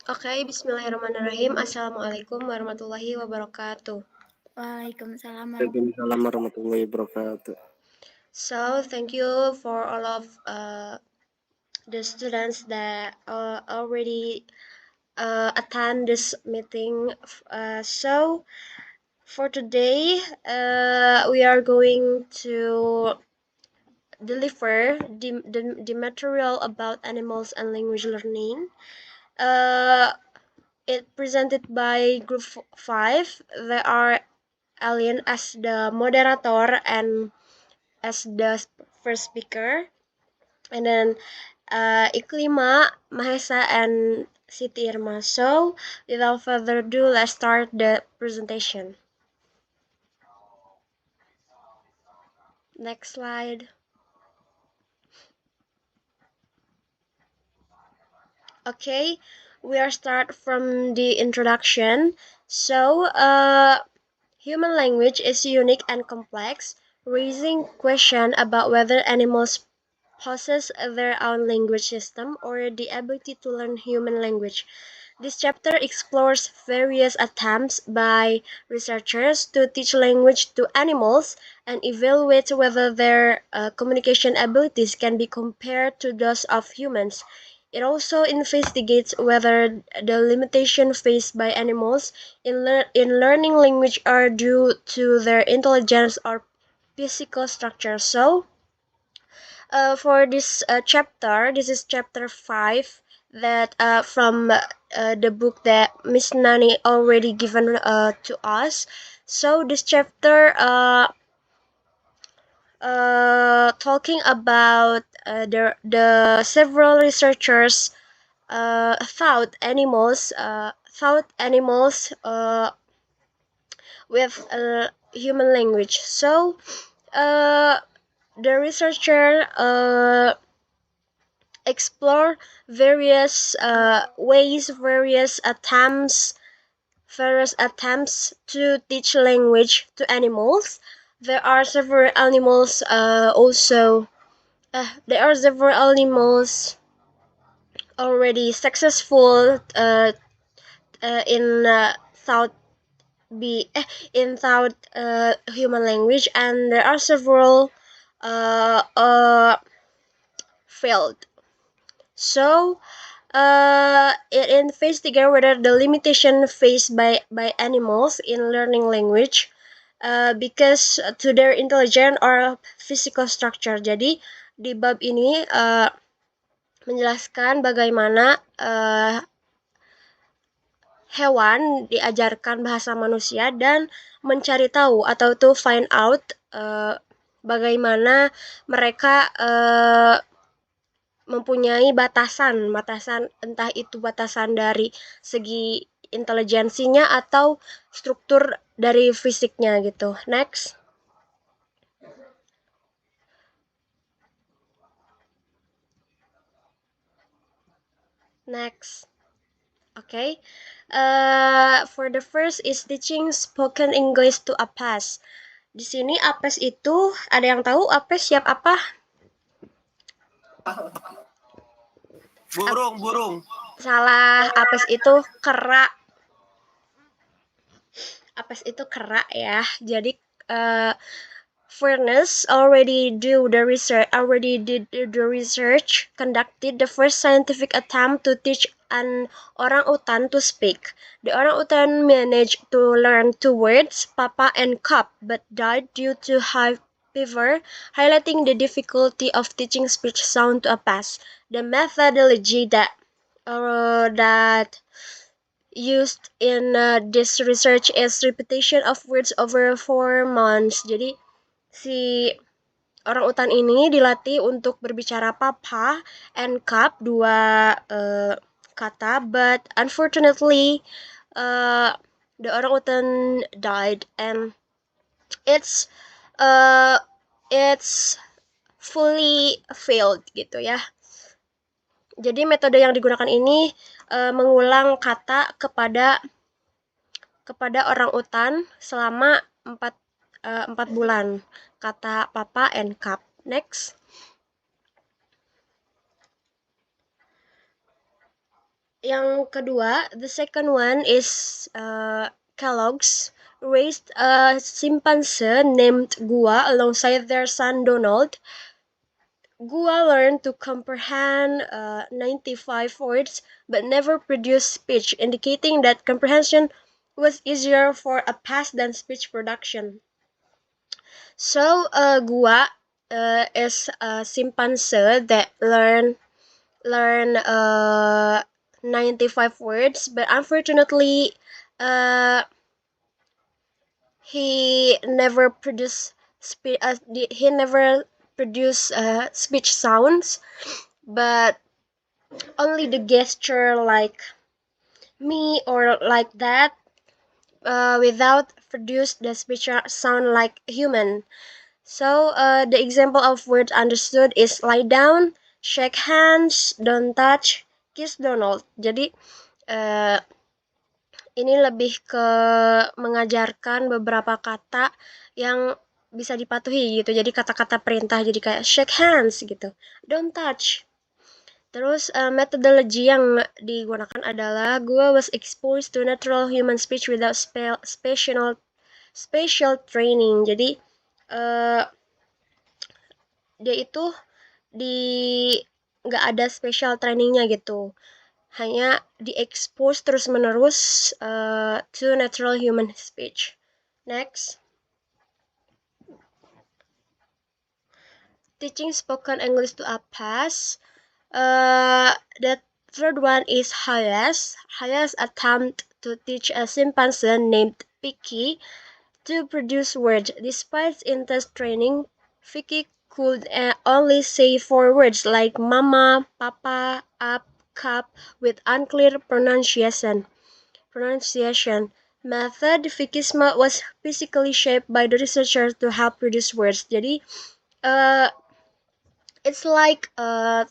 Oke, bismillahirrahmanirrahim. Assalamualaikum warahmatullahi wabarakatuh. Waalaikumsalam Waalaikumsalam warahmatullahi wabarakatuh. So, thank you for all of the students that already attend this meeting. So, for today, we are going to deliver the material about animals and language learning. It presented by Group 5. They are Alien as the moderator and as the first speaker, and then Iklima, Mahesa, and Siti Irma. So, without further ado, let's start the presentation. Next slide. Okay, we are start from the introduction. So, human language is unique and complex, raising question about whether animals possess their own language system or the ability to learn human language. This chapter explores various attempts by researchers to teach language to animals and evaluates whether their communication abilities can be compared to those of humans. It also investigates whether the limitations faced by animals in learning language are due to their intelligence or physical structure. So, for this chapter, this is chapter 5 that from the book that Miss Nani already given to us. So this chapter talking about the several researchers thought animals with human language. So uh, the researcher explore various various attempts to teach language to animals. There are several animals there are several animals already successful in thought be in thought human language, and there are several failed. So it investigates whether the limitation faced by animals in learning language because to their intelligence or physical structure. Jadi di bab ini menjelaskan bagaimana hewan diajarkan bahasa manusia dan mencari tahu atau to find out bagaimana mereka mempunyai batasan entah itu batasan dari segi intelijensinya atau struktur dari fisiknya gitu. Next. Okay. For the first is teaching spoken English to APES. Di sini APES itu ada yang tahu APES siap apa? Burung. Salah, APES itu kera. APES itu kera ya. Jadi Furness already did the research, conducted the first scientific attempt to teach an orangutan to speak. The orangutan managed to learn two words, papa and cup, but died due to high fever, highlighting the difficulty of teaching speech sound to a past. The methodology that used in this research is repetition of words over 4 months. Jadi si orang utan ini dilatih untuk berbicara papa and cup, dua kata, but unfortunately the orang utan died and it's fully failed gitu ya. Jadi metode yang digunakan ini mengulang kata kepada orang utan selama 4 bulan. Kata papa and cup. Next. Yang kedua, the second one is Kellogg's raised a chimpanzee named Gua alongside their son Donald. Gua learned to comprehend 95 words but never produced speech, indicating that comprehension was easier for a past than speech production. So, Gua is a chimpanzee that learn 95 words, but unfortunately, uh, he never produced speech sounds, but only the gesture like me or like that, without produce the speech sound like human. So the example of words understood is lie down, shake hands, don't touch, kiss Donald. Jadi ini lebih ke mengajarkan beberapa kata yang bisa dipatuhi gitu. Jadi kata-kata perintah jadi kayak shake hands gitu, don't touch. Terus metodologi yang digunakan adalah gue was exposed to natural human speech without special training. Jadi dia itu di nggak ada special trainingnya gitu, hanya di-expose terus-menerus to natural human speech. Next. Teaching spoken English to Apas. The third one is Hayas. Hayas attempt to teach a chimpanzee named Vicky to produce words. Despite intense training, Vicky could only say 4 words like mama, papa, up, cup with unclear pronunciation. Method Vikisma was physically shaped by the researchers to help produce words. Jadi it's like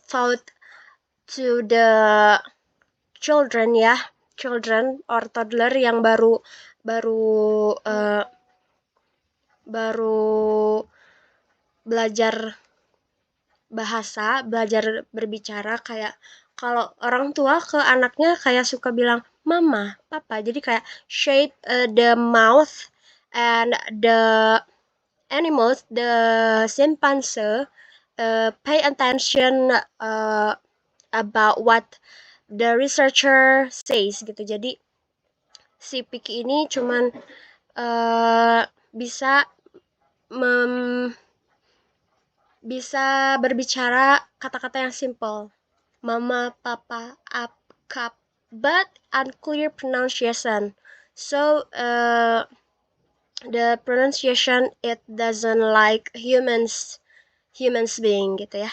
taught to the children or toddler yang baru belajar bahasa, belajar berbicara. Kayak kalau orang tua ke anaknya kayak suka bilang mama, papa. Jadi kayak shape the mouth and the animals, the chimpanzee pay attention about what the researcher says gitu. Jadi si Piki ini cuman bisa berbicara kata-kata yang simple. Mama, papa, up, cup, but unclear pronunciation. So the pronunciation it doesn't like humans being gitu ya.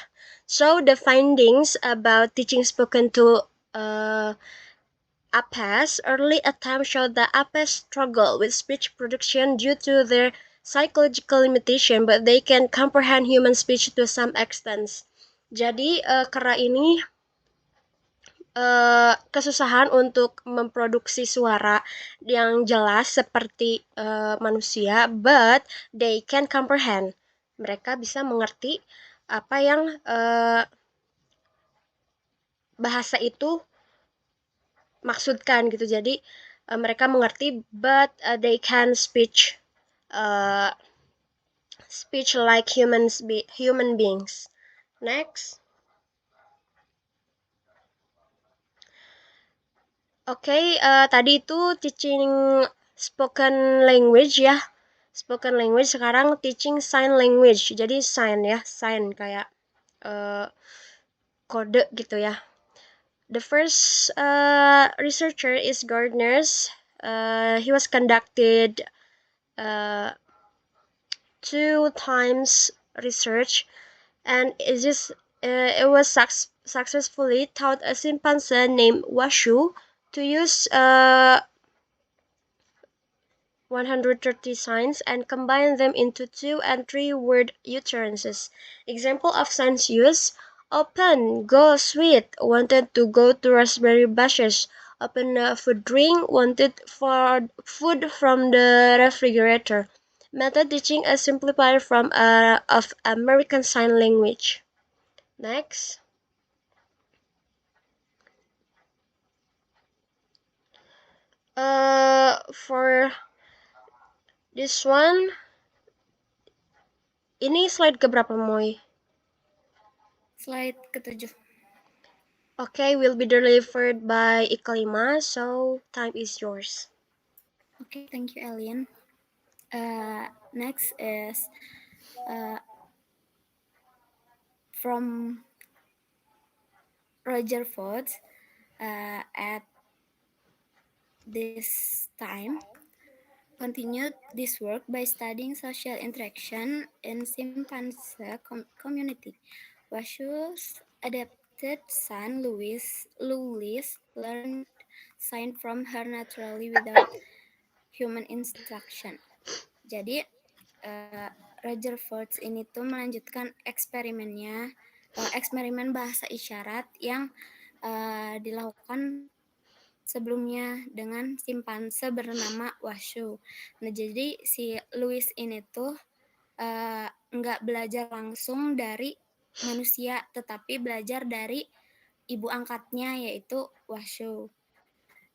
So the findings about teaching spoken to Apes early attempts showed that Apes struggle with speech production due to their psychological limitation, but they can comprehend human speech to some extent. Jadi kera ini kesusahan untuk memproduksi suara yang jelas seperti manusia, but they can comprehend. Mereka bisa mengerti apa yang bahasa itu maksudkan gitu. Jadi mereka mengerti, but they can speech like human beings. Next. Oke, tadi itu teaching spoken language ya. Spoken language, sekarang teaching sign language. Jadi sign ya, sign kayak kode gitu ya. The first researcher is Gardner's. He was conducted 2 times research, and it was successfully taught a chimpanzee named Washu to use 130 signs and combine them into 2 and 3 word utterances. Example of signs used: open, go, sweet, wanted to go to raspberry bushes. Open a food drink, wanted for food from the refrigerator. Method teaching a simplifier of American Sign Language. Next. For this one, ini slide keberapa, Moy? Slide ke-7. Okay, will be delivered by Iklima, so time is yours. Okay, thank you, Alien. Next is from Roger Ford. At this time, continued this work by studying social interaction in chimpanzee community. Washu's adopted son, Louis, learned sign from her naturally without human instruction. Jadi Roger Ford ini tuh melanjutkan eksperimen bahasa isyarat yang dilakukan sebelumnya dengan simpanse bernama Washu. Nah, jadi si Louis ini tuh nggak belajar langsung dari manusia, tetapi belajar dari ibu angkatnya, yaitu Washu.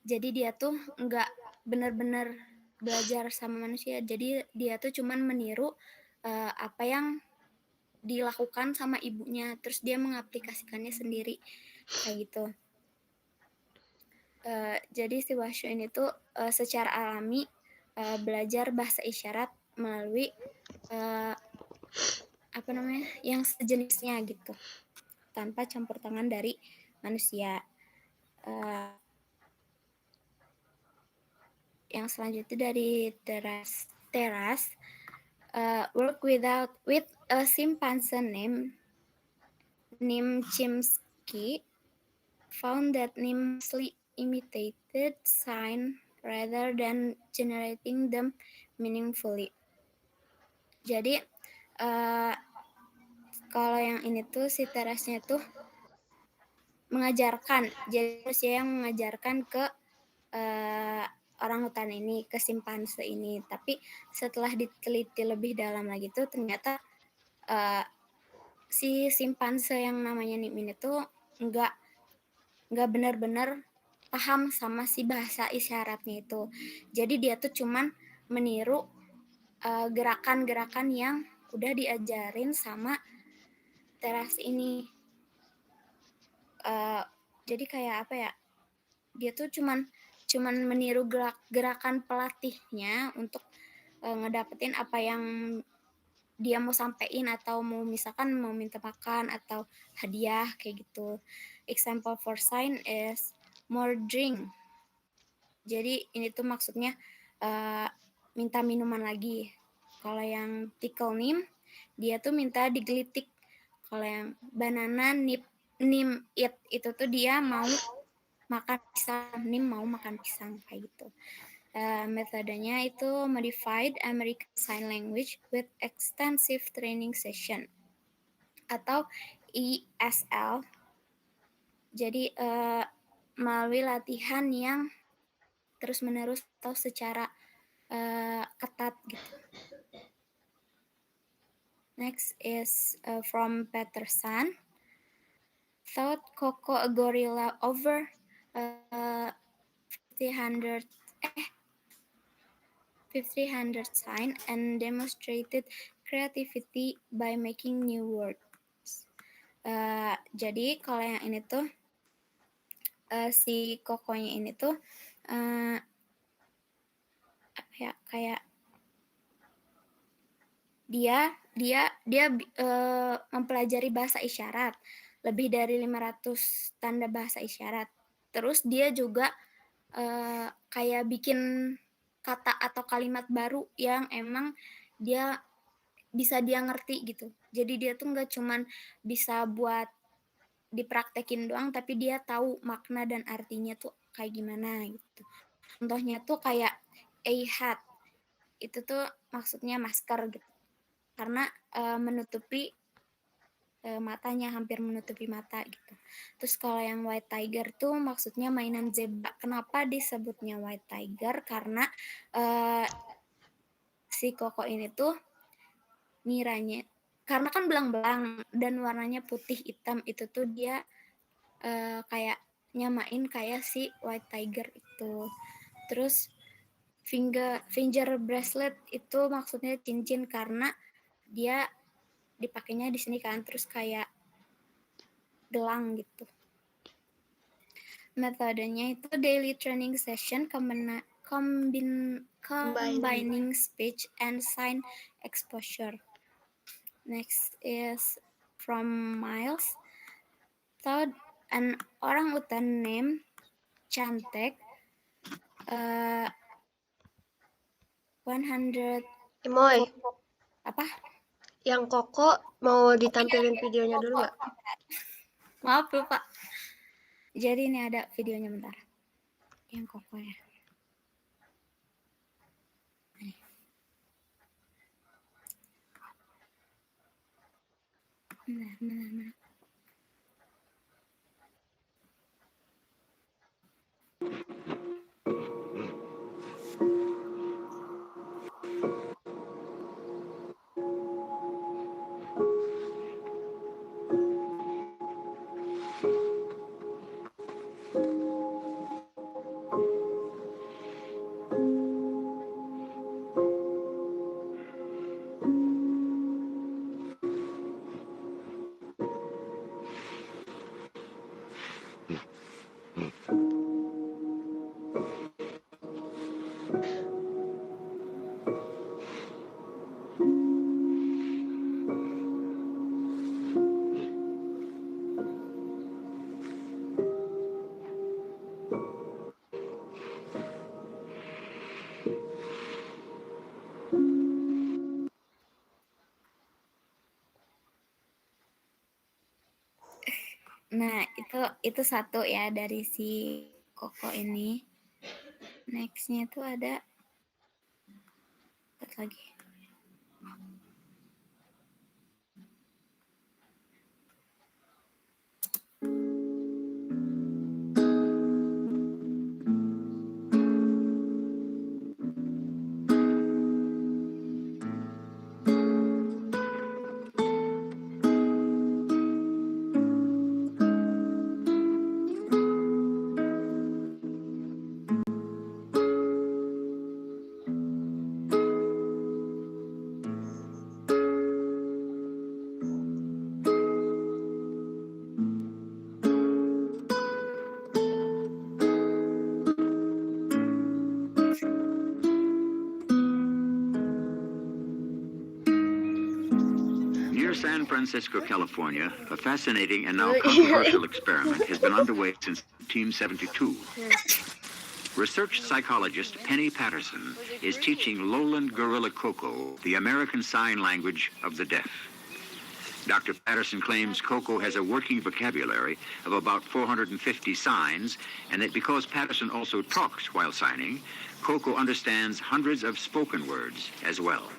Jadi dia tuh nggak benar-benar belajar sama manusia, jadi dia tuh cuman meniru apa yang dilakukan sama ibunya, terus dia mengaplikasikannya sendiri, kayak gitu. Jadi si Washu ini tuh secara alami belajar bahasa isyarat melalui yang sejenisnya gitu, tanpa campur tangan dari manusia. Yang selanjutnya dari Teras, work with a chimpanzee named Chimsky found that mostly imitated sign rather than generating them meaningfully. Jadi kalau yang ini tuh si Terasnya tuh mengajarkan, jadi manusia yang mengajarkan ke orang hutan ini, ke simpanse ini. Tapi setelah diteliti lebih dalam lagi tuh ternyata si simpanse yang namanya Nim ini tuh nggak benar-benar paham sama si bahasa isyaratnya itu. Jadi dia tuh cuman meniru gerakan-gerakan yang udah diajarin sama Teras ini. Jadi kayak apa ya? Dia tuh cuman meniru gerakan pelatihnya untuk ngedapetin apa yang dia mau sampein, atau mau misalkan mau minta makan atau hadiah kayak gitu. Example for sign is more drink. Jadi ini tuh maksudnya minta minuman lagi. Kalau yang tickle Nim, dia tuh minta digelitik. Kalau yang banana Nim eat itu tuh dia mau makan pisang, Nim mau makan pisang, kayak gitu. Metodenya itu Modified American Sign Language with Extensive Training Session atau ESL. Jadi melalui latihan yang terus-menerus atau secara ketat gitu. Next is from Peterson. Thought Coco a gorilla over 500 sign and demonstrated creativity by making new words. Jadi kalau yang ini tuh si Kokonya ini tuh kayak dia mempelajari bahasa isyarat, lebih dari 500 tanda bahasa isyarat. Terus dia juga kayak bikin kata atau kalimat baru yang emang dia bisa dia ngerti gitu. Jadi dia tuh nggak cuman bisa buat dipraktekin doang, tapi dia tahu makna dan artinya tuh kayak gimana gitu. Contohnya tuh kayak a hat, itu tuh maksudnya masker gitu, karena menutupi matanya, hampir menutupi mata gitu. Terus kalau yang white tiger tuh maksudnya mainan zebra. Kenapa disebutnya white tiger? Karena si Koko ini tuh ngiranya, karena kan belang-belang dan warnanya putih hitam, itu tuh dia kayak nyamain kayak si white tiger itu. Terus finger bracelet itu maksudnya cincin karena dia dipakainya di sini kan, terus kayak gelang gitu. Metodenya itu daily training session combining speech and sign exposure. Next is from Miles. Thought an orangutan named Chantek 100 Emoy, apa? yang Koko mau ditampilin videonya dulu nggak? Maaf lupa. Jadi ini ada videonya bentar. Yang Koko ya. Nah. Nah, itu satu ya dari si Koko ini. Next-nya itu ada lagi. Near San Francisco, California, a fascinating and now controversial experiment has been underway since 1972. Research psychologist Penny Patterson is teaching lowland gorilla Coco the American Sign Language of the deaf. Dr. Patterson claims Coco has a working vocabulary of about 450 signs, and that because Patterson also talks while signing, Coco understands hundreds of spoken words as well.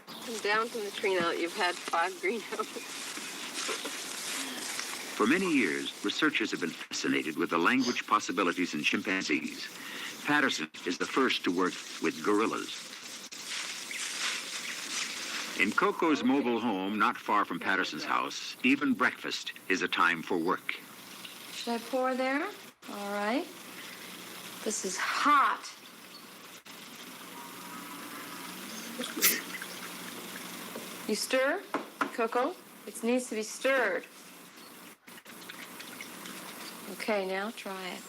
Down from the tree now that you've had 5 greenhouses. For many years, researchers have been fascinated with the language possibilities in chimpanzees. Patterson is the first to work with gorillas. In Coco's mobile home, not far from Patterson's house, even breakfast is a time for work. Should I pour there? All right. This is hot. You stir, Coco. It needs to be stirred. Okay, now try it.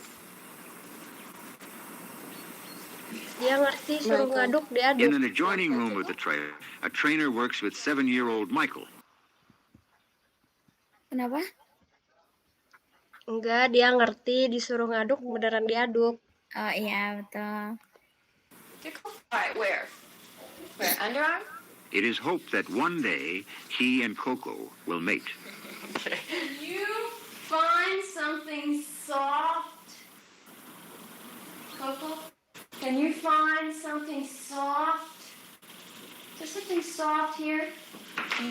Dia ngerti suruh ngaduk, dia aduk. In an adjoining room of the trailer, a trainer works with 7-year-old Michael. Kenapa? Enggak, dia ngerti disuruh ngaduk, beneran diaduk. Oh iya, betul. Right, where? Where, underarm? It is hoped that one day he and Coco will mate. Can you find something soft? Coco? Can you find something soft? Is there something soft here?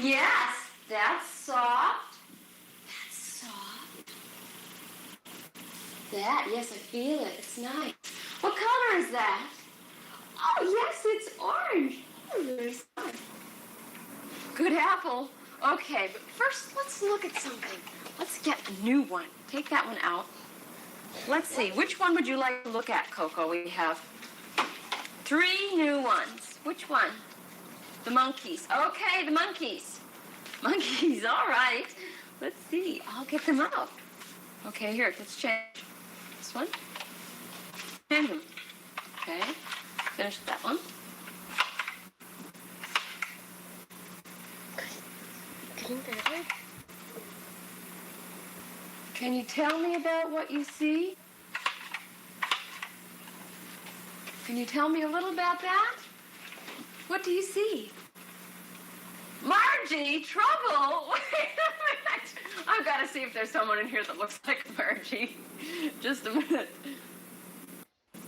Yes, that's soft. That's soft. That, yes, I feel it. It's nice. What color is that? Oh, yes, it's orange. Oh, very soft. Good apple. Okay, but first let's look at something. Let's get a new one. Take that one out. Let's see. Which one would you like to look at, Coco? We have 3 new ones. Which one? The monkeys. Okay, the monkeys. Monkeys, all right. Let's see. I'll get them out. Okay, here, let's change. This one. And okay, finish that one. Can you tell me about what you see? Can you tell me a little about that? What do you see? Margie, trouble! Wait a minute. I've got to see if there's someone in here that looks like Margie. Just a minute.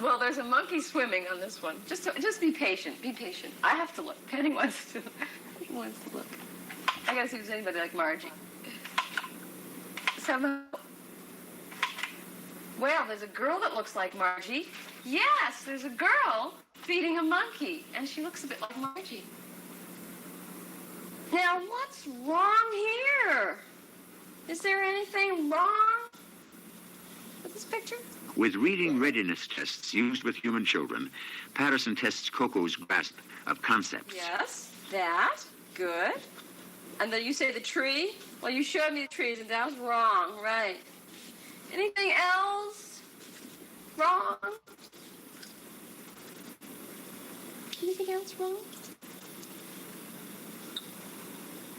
Well, there's a monkey swimming on this one. Just be patient. Be patient. I have to look. Penny wants to look. I got to see if there's anybody like Margie. Somehow. Well, there's a girl that looks like Margie. Yes, there's a girl feeding a monkey, and she looks a bit like Margie. Now, what's wrong here? Is there anything wrong with this picture? With reading readiness tests used with human children, Patterson tests Coco's grasp of concepts. Yes, that. Good. And then you say the tree? Well, you showed me the trees, and that was wrong, right? Anything else wrong? Anything else wrong?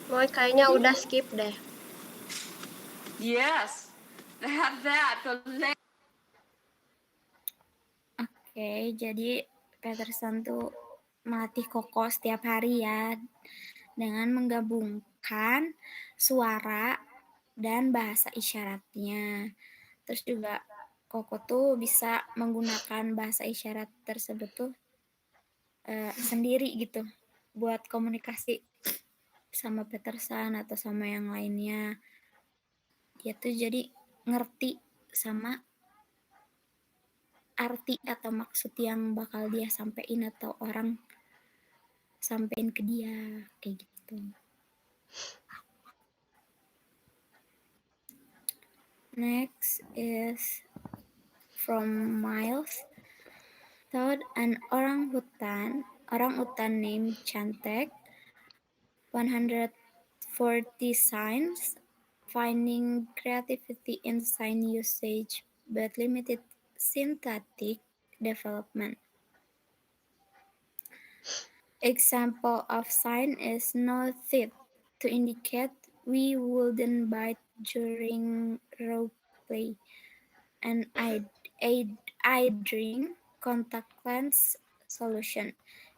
Boy, kayaknya udah skip deh. Yes, that. The Oke, jadi Patterson tuh melatih Koko setiap hari ya dengan menggabungkan suara dan bahasa isyaratnya. Terus juga Koko tuh bisa menggunakan bahasa isyarat tersebut tuh sendiri gitu buat komunikasi sama Patterson atau sama yang lainnya. Dia tuh jadi ngerti sama arti atau maksud yang bakal dia sampein atau orang sampein ke dia kayak gitu. Next is from Miles. Thought an orangutan named Chantek 140 signs, finding creativity in sign usage but limited syntactic development. Example of sign is no teeth to indicate we wouldn't bite during role play, and I drink contact lens solution.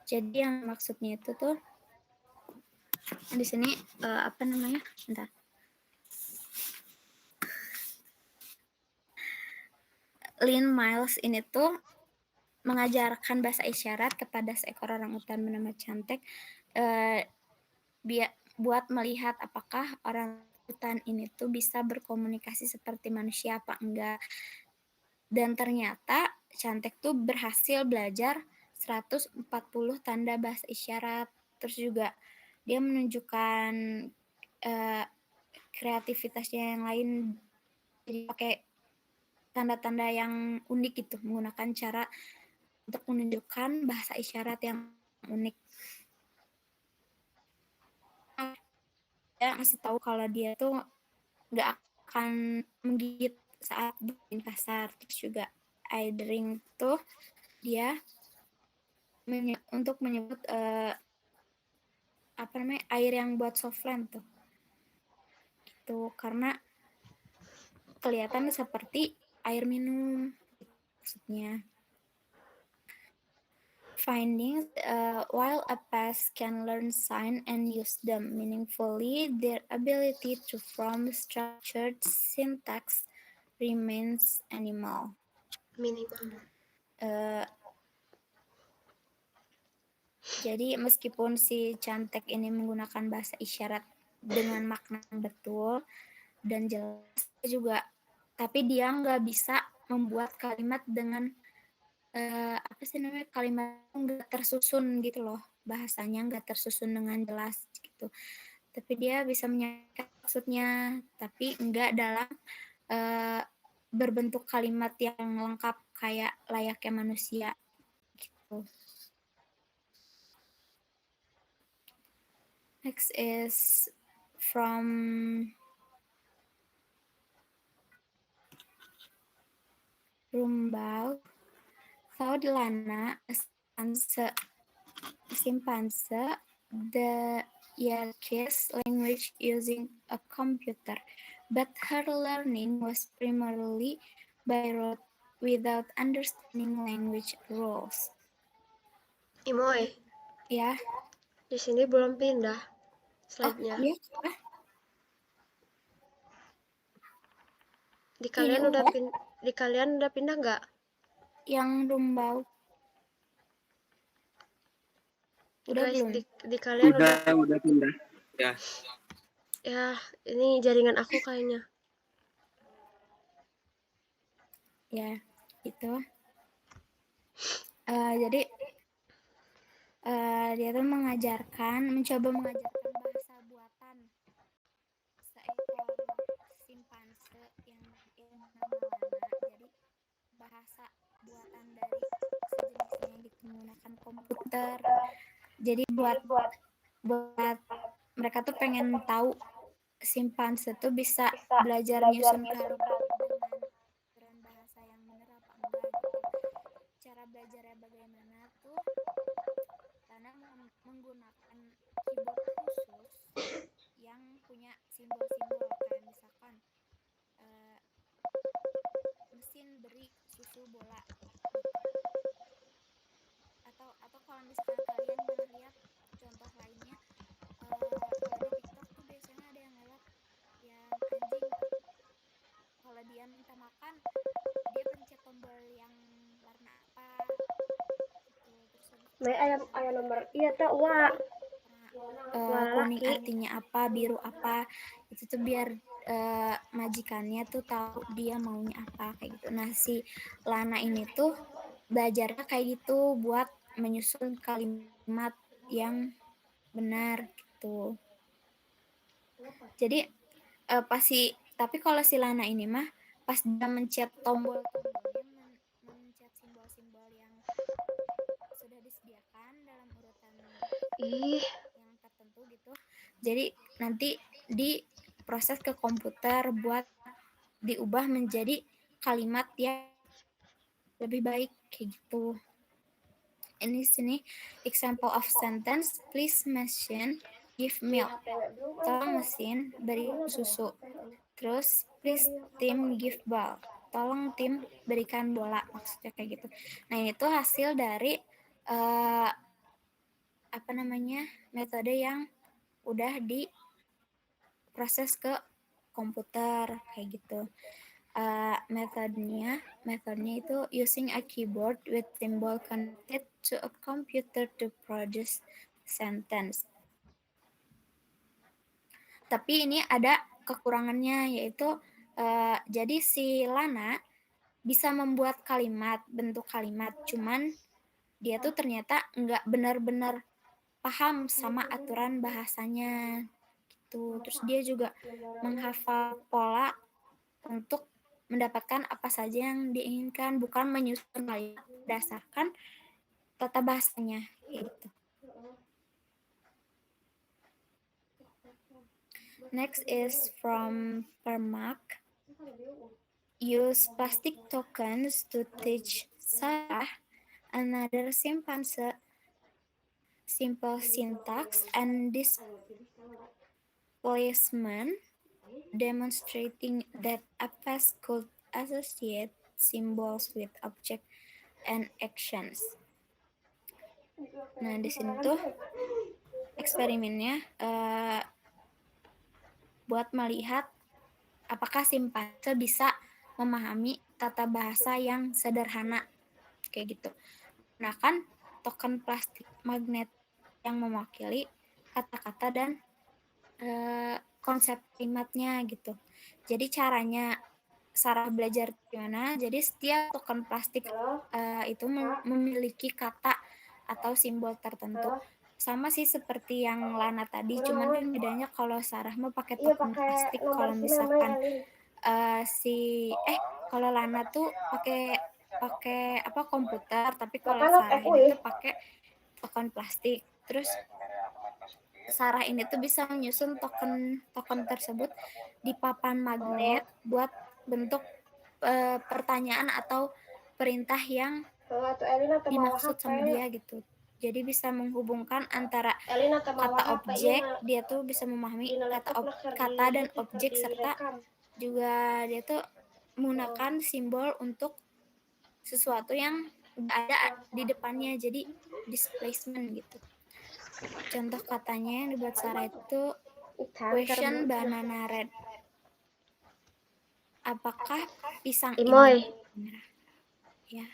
Jadi yang maksudnya itu tuh di sini apa namanya? Bentar. Lynn Miles ini tuh mengajarkan bahasa isyarat kepada seekor orangutan bernama Chantek buat melihat apakah orangutan ini tuh bisa berkomunikasi seperti manusia apa enggak. Dan ternyata Chantek tuh berhasil belajar 140 tanda bahasa isyarat. Terus juga dia menunjukkan kreativitasnya yang lain, jadi pakai tanda-tanda yang unik gitu, menggunakan cara untuk menunjukkan bahasa isyarat yang unik. Dia ngasih tahu kalau dia tuh nggak akan menggigit saat bikin kasar. Terus juga I drink tuh dia untuk menyebut air yang buat softland tuh. Gitu, karena kelihatan seperti air minum maksudnya. Findings, while a pest can learn sign and use them meaningfully, their ability to form structured syntax remains minimal. Jadi meskipun si Chantek ini menggunakan bahasa isyarat dengan makna yang betul dan jelas juga, tapi dia nggak bisa membuat kalimat dengan kalimat nggak tersusun gitu loh, bahasanya nggak tersusun dengan jelas gitu. Tapi dia bisa menyampaikan maksudnya, tapi nggak dalam berbentuk kalimat yang lengkap kayak layaknya manusia gitu. Next is from Rumbau. Thought Lana, a chimpanzee, the Yerkes language using a computer, but her learning was primarily by rote without understanding language rules. Imoy, Ya, di sini belum pindah slide-nya. iya kah? Di kalian Ini udah udah. di kalian udah pindah nggak? Yang Rumbau. Udah Guys, belum? di kalian Udah pindah. Ya. ya, ini jaringan aku kayaknya. Ya, itu. Jadi dia tuh mencoba mengajarkan bahasa buatan seekor simpanse yang bernama Lana. Jadi bahasa buatan dari sejenisnya gitu menggunakan komputer. Jadi buat mereka tuh pengen tahu simpanse tuh bisa belajar nyusun kalimat dengan aturan bahasa yang benar apa enggak gitu. Cara belajarnya bagaimana tuh? Karena menggunakan keyboard khusus yang punya simbol-simbol kayak misalkan mesin beri susu bola atau kalau misalkan kalian pernah lihat contoh lainnya kalau di TikTok tuh biasanya ada yang lewat yang anjing kalau dia minta makan dia pencet tombol yang warna apa gitu terus habis itu ayam nomor iya teh wa kuning artinya apa biru apa itu tuh biar majikannya tuh tahu dia maunya apa kayak gitu. Nah si Lana ini tuh belajarnya kayak gitu buat menyusun kalimat yang benar gitu. Jadi tapi kalau si Lana ini mah pas dia mencet tombol-tombolnya mencet simbol-simbol yang sudah disediakan dalam urutan yang tertentu gitu. Jadi nanti diproses ke komputer buat diubah menjadi kalimat yang lebih baik kayak gitu. Ini sini example of sentence, please machine give milk. Tolong mesin beri susu. Terus please tim give ball. Tolong tim berikan bola, maksudnya kayak gitu. Nah ini tuh hasil dari metode yang udah diproses ke komputer kayak gitu. Metodenya itu using a keyboard with symbol connected to a computer to produce sentence. Tapi ini ada kekurangannya yaitu jadi si Lana bisa membuat bentuk kalimat, cuman dia tuh ternyata nggak benar-benar paham sama aturan bahasanya gitu. Terus dia juga menghafal pola untuk mendapatkan apa saja yang diinginkan, bukan menyusun kalimat berdasarkan tata bahasanya gitu. Next is from Permak. Use plastic tokens to teach Sarah, another chimpanzee, simple syntax and displacement, demonstrating that a past could associate symbols with object and actions. Nah, di sini tuh eksperimennya buat melihat apakah simpanse bisa memahami tata bahasa yang sederhana kayak gitu. Nah, kan token plastik magnet yang mewakili kata-kata dan konsep kalimatnya gitu. Jadi caranya Sarah belajar gimana? Jadi setiap token plastik itu memiliki kata atau simbol tertentu. Sama sih seperti yang Lana tadi, cuman kan bedanya kalau Sarah mau pakai token plastik, kalau misalkan kalau Lana tuh pakai komputer, tapi kalau Sarah ini tuh pakai token plastik. Terus Sarah ini tuh bisa menyusun token tersebut di papan magnet buat bentuk pertanyaan atau perintah yang dimaksud sama dia gitu. Jadi bisa menghubungkan antara kata objek, dia tuh bisa memahami kata dan objek, serta juga dia tuh menggunakan simbol untuk sesuatu yang udah ada di depannya, jadi displacement gitu. Contoh katanya yang dibuat Sarah itu question banana red. Apakah pisang Imoy, ini merah? Ya.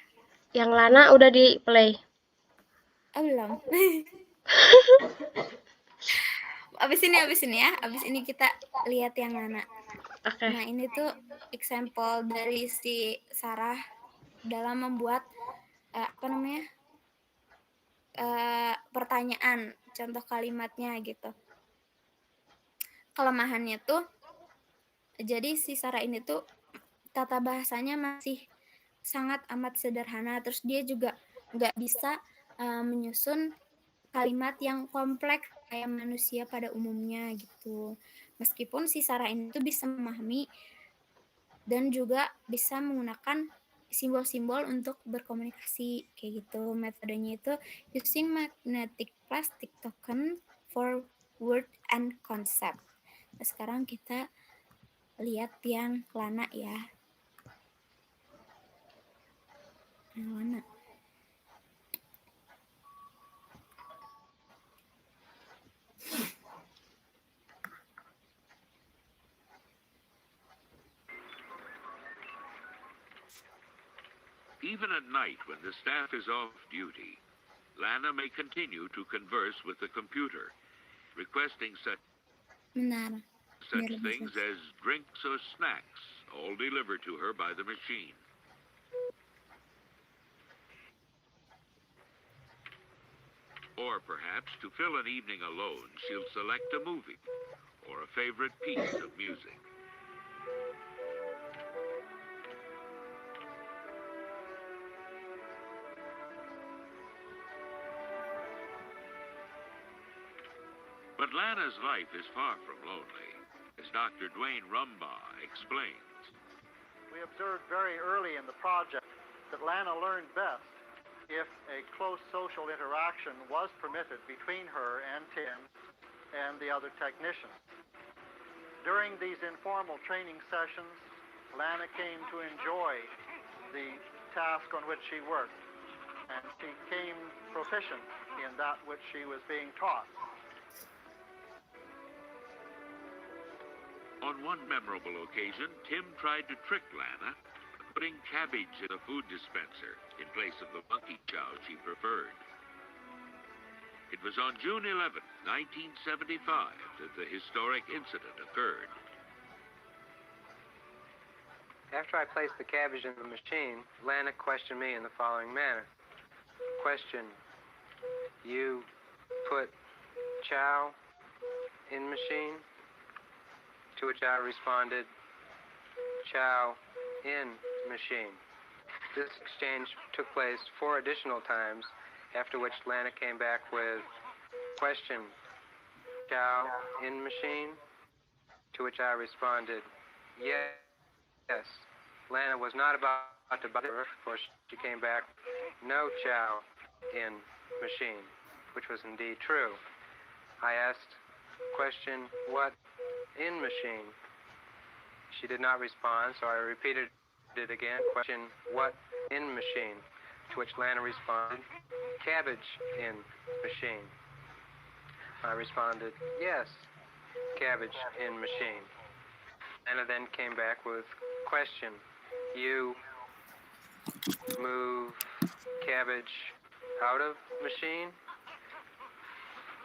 yang Lana udah di play. Belum. Abis ini ya. Abis ini kita lihat yang Lana. Oke. Nah, ini tuh example dari si Sarah dalam membuat pertanyaan, contoh kalimatnya gitu. Kelemahannya tuh, jadi si Sarah ini tuh tata bahasanya masih sangat amat sederhana, terus dia juga nggak bisa menyusun kalimat yang kompleks kayak manusia pada umumnya gitu. Meskipun si Sarah ini tuh bisa memahami dan juga bisa menggunakan simbol-simbol untuk berkomunikasi kayak gitu. Metodenya itu using magnetic plastic token for word and concept. Nah, sekarang kita lihat yang Lana ya. Lana. Even at night when the staff is off duty, Lana may continue to converse with the computer, requesting such things as drinks or snacks, all delivered to her by the machine. Or perhaps to fill an evening alone, she'll select a movie or a favorite piece of music. But Lana's life is far from lonely, as Dr. Dwayne Rumbaugh explains. We observed very early in the project that Lana learned best if a close social interaction was permitted between her and Tim and the other technicians. During these informal training sessions, Lana came to enjoy the task on which she worked, and she became proficient in that which she was being taught. On one memorable occasion, Tim tried to trick Lana, putting cabbage in a food dispenser in place of the monkey chow she preferred. It was on June 11, 1975, that the historic incident occurred. After I placed the cabbage in the machine, Lana questioned me in the following manner. Question: you put chow in machine? To which I responded, chow in machine. This exchange took place 4 additional times, after which Lana came back with question, chow in machine? To which I responded, yes. Lana was not about to bother, for she came back, no chow in machine, which was indeed true. I asked, question, what in machine? She did not respond, so I repeated it again. Question, what in machine? To which Lana responded, cabbage in machine. I responded, yes, cabbage in machine. Lana then came back with question, you move cabbage out of machine?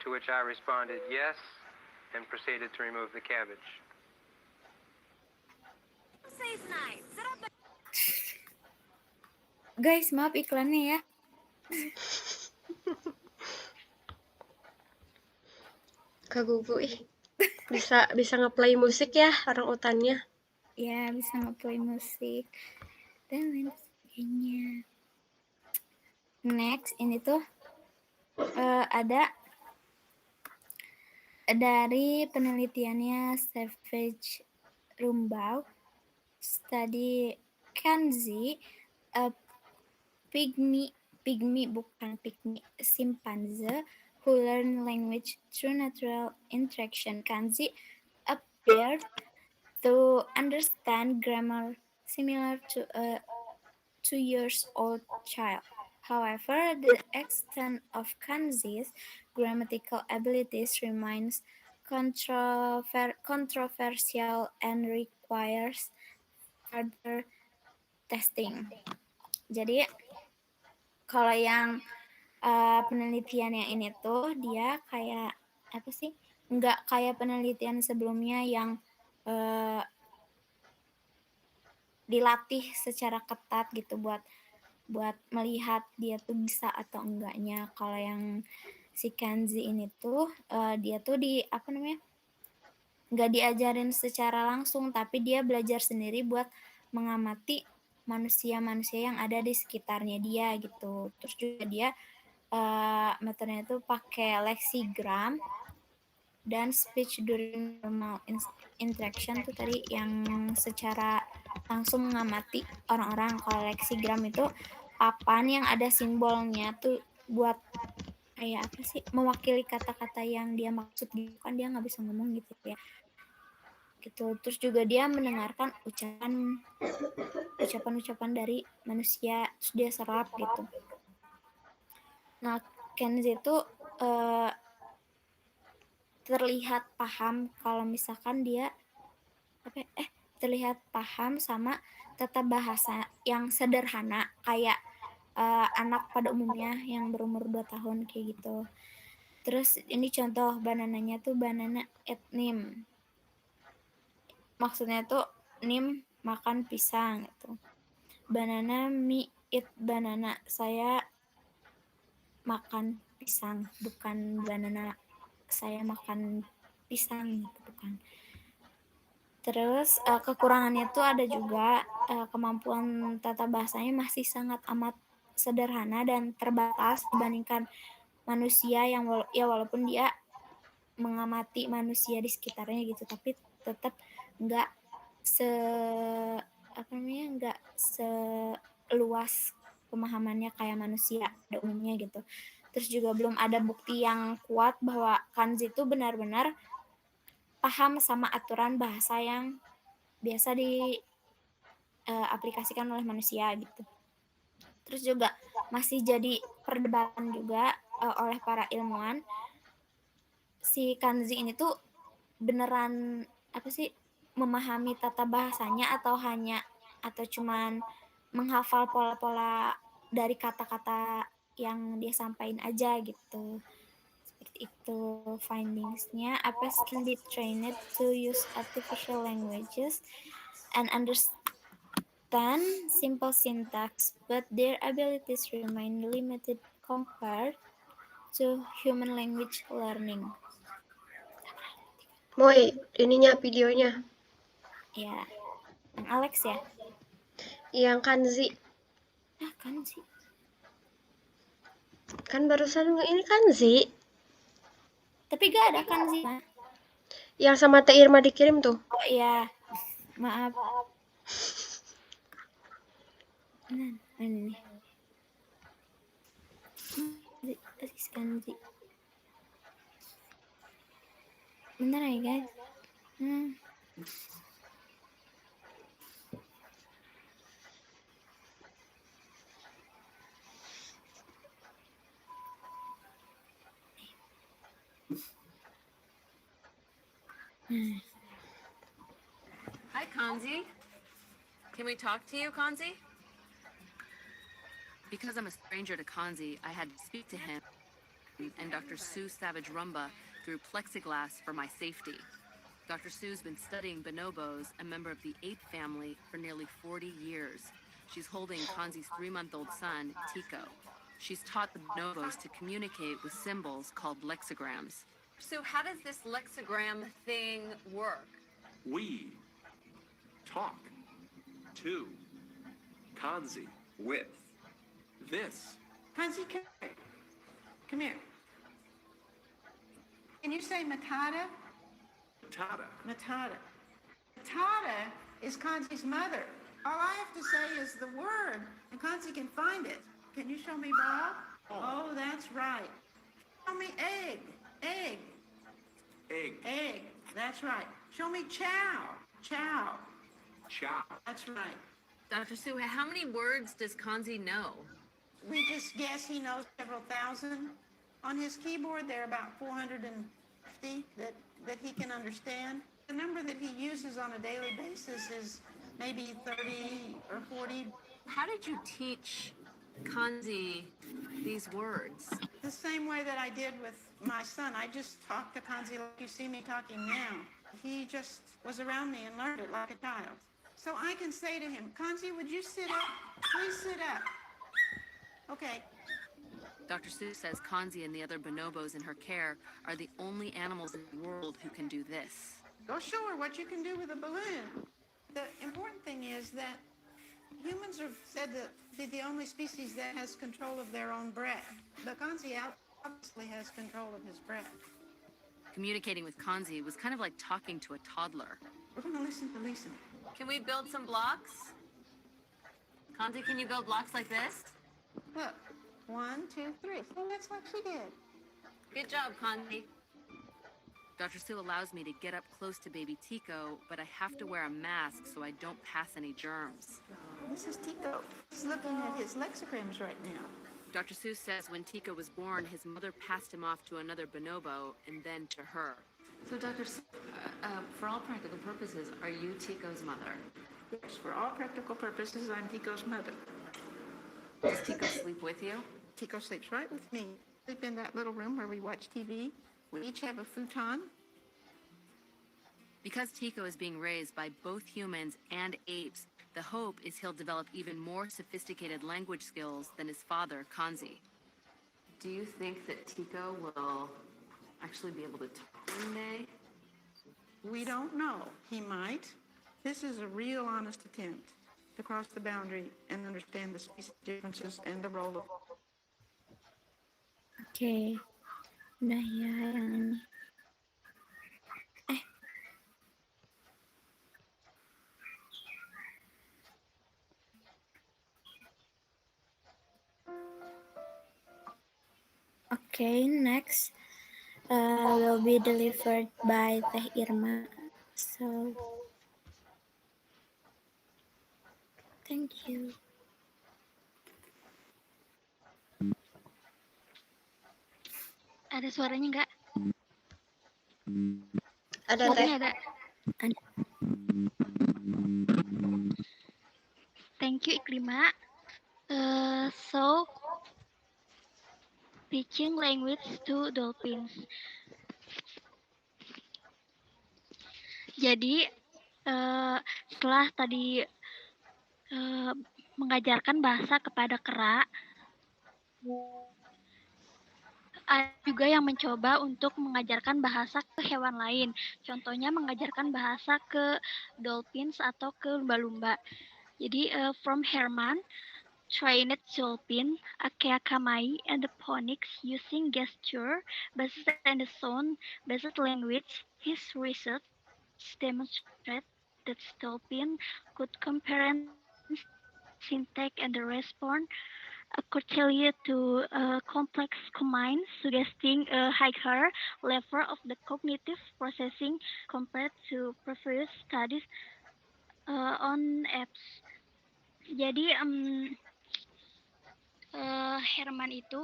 To which I responded, yes, and proceeded to remove the cabbage. Guys, maaf iklannya ya. Kegugu ih. Bisa ngeplay musik ya orang utannya. Ya, bisa ngeplay musik dan lain sebagainya. Next, ini tuh ada Dari penelitiannya Savage Rumbaugh, study Kanzi, a pygmy chimpanzee who learn language through natural interaction. Kanzi appeared to understand grammar similar to a 2-year-old child. However, the extent of Kanzi's grammatical abilities remains controversial and requires further testing. Jadi, kalau yang penelitian yang ini tuh dia kayak apa sih? Nggak kayak penelitian sebelumnya yang dilatih secara ketat gitu buat melihat dia tuh bisa atau enggaknya. Kalau yang si Kanzi ini tuh dia tuh nggak diajarin secara langsung, tapi dia belajar sendiri buat mengamati manusia-manusia yang ada di sekitarnya dia gitu. Terus juga dia metodenya tuh pakai lexigram dan speech during normal interaction tuh tadi yang secara langsung mengamati orang-orang. Kalau lexigram itu papan yang ada simbolnya tuh buat kayak apa sih, mewakili kata-kata yang dia maksud gitu kan, dia nggak bisa ngomong gitu ya gitu. Terus juga dia mendengarkan ucapan-ucapan dari manusia, terus dia serap gitu. Nah, Kenzi itu terlihat paham kalau misalkan dia terlihat paham sama tata bahasa yang sederhana kayak anak pada umumnya yang berumur 2 tahun kayak gitu. Terus ini contoh banananya tuh banana eat nim. Maksudnya tuh nim makan pisang gitu. Banana me eat banana. Saya makan pisang, bukan banana saya makan pisang gitu, bukan. Terus kekurangannya tuh ada juga kemampuan tata bahasanya masih sangat amat sederhana dan terbatas dibandingkan manusia yang walaupun dia mengamati manusia di sekitarnya gitu, tapi tetap nggak seluas pemahamannya kayak manusia pada umumnya gitu. Terus juga belum ada bukti yang kuat bahwa Kanzi itu benar-benar paham sama aturan bahasa yang biasa diaplikasikan oleh manusia gitu. Terus juga masih jadi perdebatan juga oleh para ilmuwan, si Kanzi ini tuh beneran memahami tata bahasanya atau cuman menghafal pola-pola dari kata-kata yang dia sampaikan aja gitu. Seperti itu findingsnya. Apes can be trained to use artificial languages and understand simple syntax, but their abilities remain limited compared to human language learning. Moy, ininya videonya. Ya, yang Alex ya? Yang Kanzi. Kanzi. Kan barusan ini Kanzi. Tapi gak ada Kanzi, Ma. Yang sama Teh Irma dikirim tuh. Oh iya, maaf. Ini nih. Kanzi. Bentar ya guys. Hi, Kanzi. Can we talk to you, Kanzi? Because I'm a stranger to Kanzi, I had to speak to him and Dr. Sue Savage Rumba through plexiglass for my safety. Dr. Sue's been studying bonobos, a member of the ape family, for nearly 40 years. She's holding Kanzi's 3-month-old son, Tico. She's taught the bonobos to communicate with symbols called lexicograms. So how does this lexigram thing work? We talk to Kanzi with this. Kanzi, come here. Can you say Matata? Matata. Matata. Matata is Kanzi's mother. All I have to say is the word, and Kanzi can find it. Can you show me Bob? Oh, that's right. Show me egg. Egg. Egg. Egg. That's right. Show me chow. Chow. Chow. That's right. Dr. Sue, how many words does Kanzi know? We just guess he knows several thousand. On his keyboard, there are about 450 that he can understand. The number that he uses on a daily basis is maybe 30 or 40. How did you teach Kanzi these words? The same way that I did with my son. I just talked to Kanzi like you see me talking now. He just was around me and learned it like a child. So I can say to him, Kanzi, would you sit up? Please sit up. Okay. Dr. Sue says Kanzi and the other bonobos in her care are the only animals in the world who can do this. Go show her what you can do with a balloon. The important thing is that humans are said to be the only species that has control of their own breath. But Kanzi obviously has control of his breath. Communicating with Kanzi was kind of like talking to a toddler. We're going to listen to Lisa. Can we build some blocks? Kanzi, can you build blocks like this? Look, 1, 2, 3. Well, that's what she did. Good job, Kanzi. Dr. Sue allows me to get up close to baby Tico, but I have to wear a mask so I don't pass any germs. This is Tico. He's looking at his lexicograms right now. Dr. Sue says when Tico was born, his mother passed him off to another bonobo and then to her. So, Dr. Sue, for all practical purposes, are you Tico's mother? Yes, for all practical purposes, I'm Tico's mother. Does Tico sleep with you? Tico sleeps right with me. Sleep in that little room where we watch TV. We each have a futon. Because Tico is being raised by both humans and apes, the hope is he'll develop even more sophisticated language skills than his father, Kanzi. Do you think that Tico will actually be able to talk one day? We don't know. He might. This is a real honest attempt to cross the boundary and understand the species differences and the role of... Oke. Udah ya yang ini. Okay, next will be delivered by Teh Irma. So, thank you. Ada suaranya nggak? Ada, Teh. Suaranya ada. Thank you, Iklima. So, teaching language to dolphins. Jadi, setelah tadi mengajarkan bahasa kepada kera, ada juga yang mencoba untuk mengajarkan bahasa ke hewan lain. Contohnya mengajarkan bahasa ke dolphins atau ke lumba-lumba. Jadi, from Herman, trained dolphin, Akeakamai, and the phonics using gesture, based and sound-based language. His research demonstrated that dolphin could comprehend syntax and respond accurately to complex commands, suggesting a higher level of the cognitive processing compared to previous studies on apes. Jadi Herman itu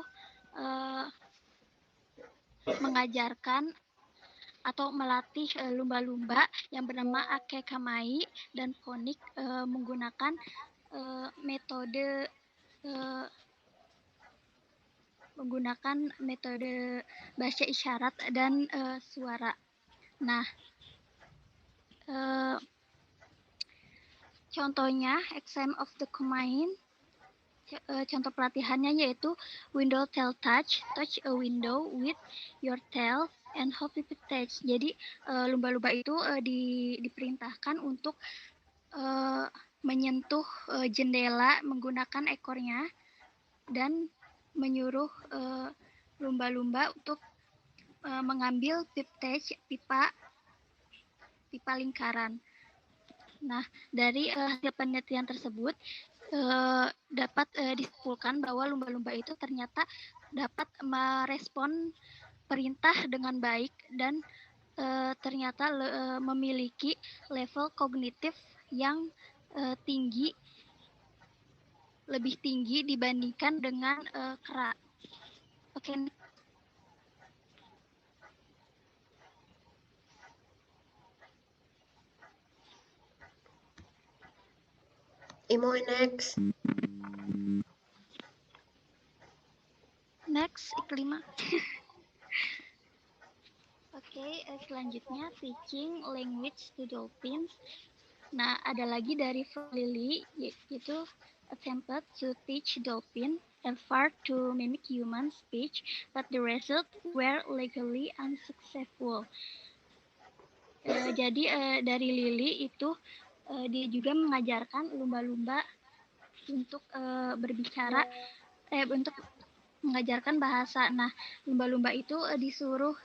mengajarkan atau melatih lumba-lumba yang bernama Akeakamai dan Phonik menggunakan metode bahasa isyarat dan suara. Nah, contohnya exam of the command, contoh pelatihannya yaitu window tail touch a window with your tail and hop it touch. Jadi lumba-lumba itu diperintahkan untuk menyentuh jendela menggunakan ekornya dan menyuruh lumba-lumba untuk mengambil pipa lingkaran. Nah, dari hasil penelitian tersebut dapat disimpulkan bahwa lumba-lumba itu ternyata dapat merespon perintah dengan baik dan ternyata memiliki level kognitif yang tinggi, lebih tinggi dibandingkan dengan kera. Oke. Imoy next. Next, kelima. Oke, selanjutnya teaching language to dolphins. Nah, ada lagi dari Lily, yaitu attempted to teach dolphin effort to mimic human speech, but the result were legally unsuccessful. Jadi dari Lily itu dia juga mengajarkan lumba-lumba untuk berbicara, untuk mengajarkan bahasa. Nah, lumba-lumba itu disuruh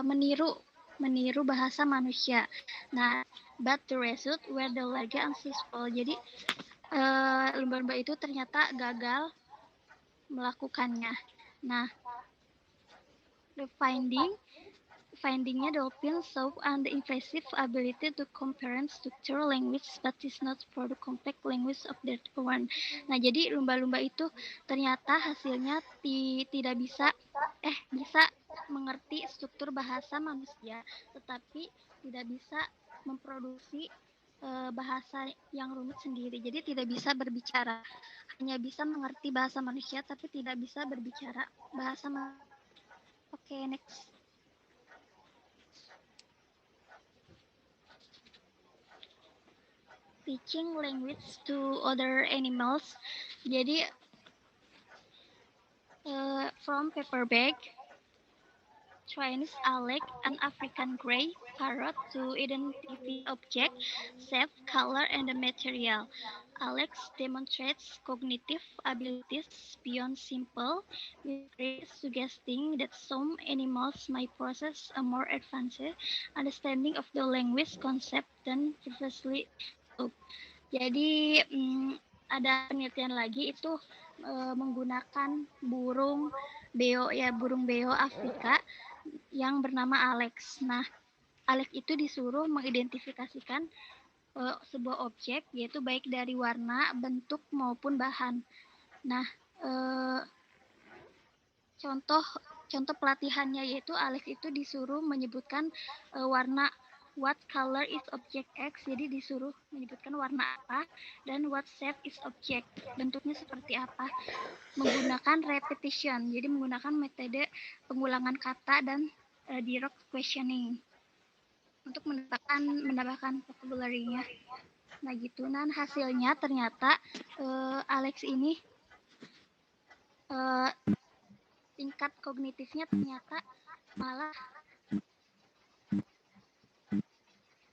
meniru bahasa manusia. Nah, but the result were the legally unsuccessful. Jadi lumba-lumba itu ternyata gagal melakukannya. Nah, the findingnya dolphins show an impressive ability to comprehend structural language, but is not for the complex language of their own. Nah, jadi lumba-lumba itu ternyata hasilnya tidak bisa mengerti struktur bahasa manusia, tetapi tidak bisa memproduksi bahasa yang rumit sendiri. Jadi tidak bisa berbicara, hanya bisa mengerti bahasa manusia, tapi tidak bisa berbicara bahasa manusia. Oke, next. Teaching language to other animals. Jadi from paperback, Chinese Alex, an African gray parrot to identify object, shape, color, and the material. Alex demonstrates cognitive abilities beyond simple, suggesting that some animals might possess a more advanced understanding of the language concept than previously thought. Jadi ada penelitian lagi itu menggunakan burung beo Afrika yang bernama Alex. Nah, Alex itu disuruh mengidentifikasikan sebuah objek, yaitu baik dari warna, bentuk maupun bahan. Nah, contoh pelatihannya yaitu Alex itu disuruh menyebutkan warna. What color is object X? Jadi disuruh menyebutkan warna apa, dan what shape is object, bentuknya seperti apa, menggunakan repetition, jadi menggunakan metode pengulangan kata dan direct questioning untuk menambahkan vocabulary-nya. Nah gitu. Nah, hasilnya ternyata Alex ini tingkat kognitifnya ternyata malah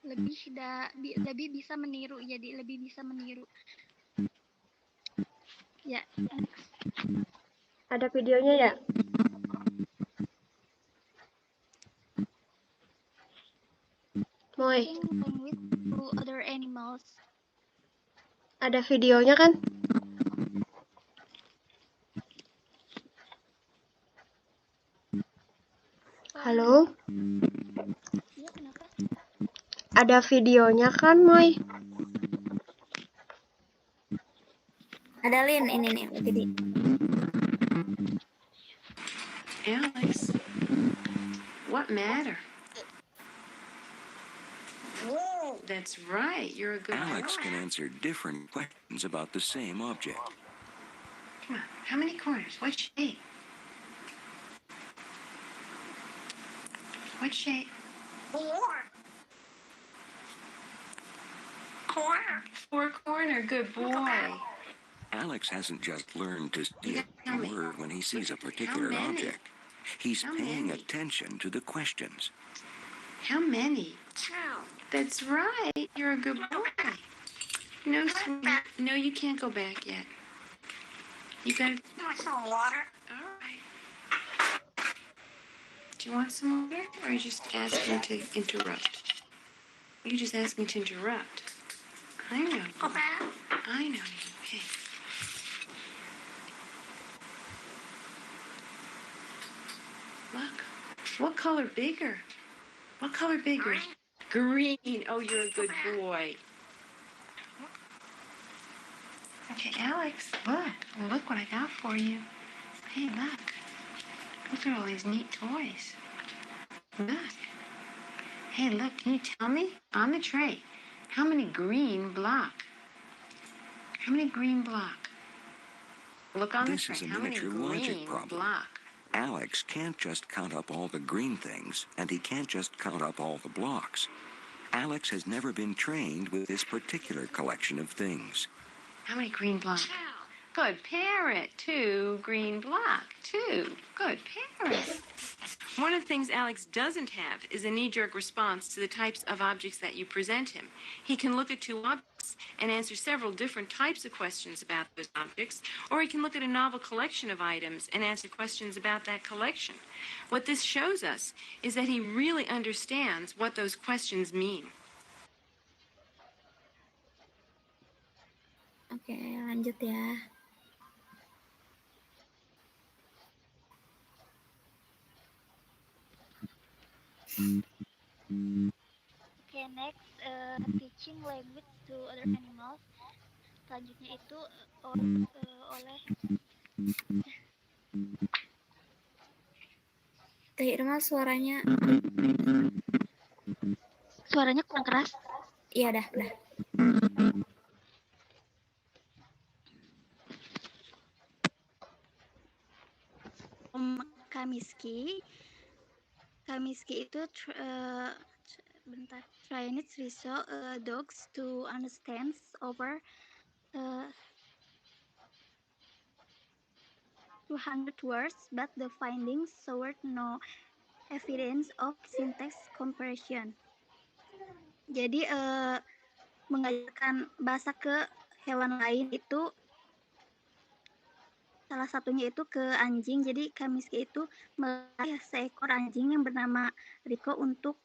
lebih bisa meniru, jadi lebih bisa meniru. Ya. Ada videonya ya? Moy. Language to other animals. Ada videonya kan? Halo? Iya, kenapa? Ada videonya kan, Moy? Ada Lin, ini nih, jadi. Alex, what matter? That's right, you're a good Alex boy. can answer different questions about the same object. Come on, how many corners? What shape? What shape? Four corner, good boy. Alex hasn't just learned to see a word when he sees a particular object. He's paying attention to the questions. How many? That's right. You're a good boy. No, sweetie. No, you can't go back yet. You gotta. Want some water? All right. you want some water, or are you just asking to interrupt? You're just asking to interrupt. I know. I know you. Hey. Look. What color bigger? What color bigger? Green. Oh, you're a good boy. Okay, Alex, look. Look what I got for you. Hey, look. Look at all these neat toys. Look. Hey, look, can you tell me on the tray how many green block? How many green block? Look on the This tray. is a How many miniature logic green problem. block? Alex can't just count up all the green things, and he can't just count up all the blocks. Alex has never been trained with this particular collection of things. How many green block? Good parrot. 2 green block. 2. Good parrot. One of the things Alex doesn't have is a knee-jerk response to the types of objects that you present him. He can look at 2 objects and answer several different types of questions about those objects, or he can look at a novel collection of items and answer questions about that collection. What this shows us is that he really understands what those questions mean. Oke, lanjut ya. Okay, next teaching language to other animals. Selanjutnya itu oleh Teh Irma suaranya kurang keras. Iya, dah. Kamiski itu trained dogs to understand over 200 words, but the findings showed no evidence of syntax comparison. Jadi mengajarkan bahasa ke hewan lain itu salah satunya itu ke anjing. Jadi Kamiski itu melatih seekor anjing yang bernama Rico untuk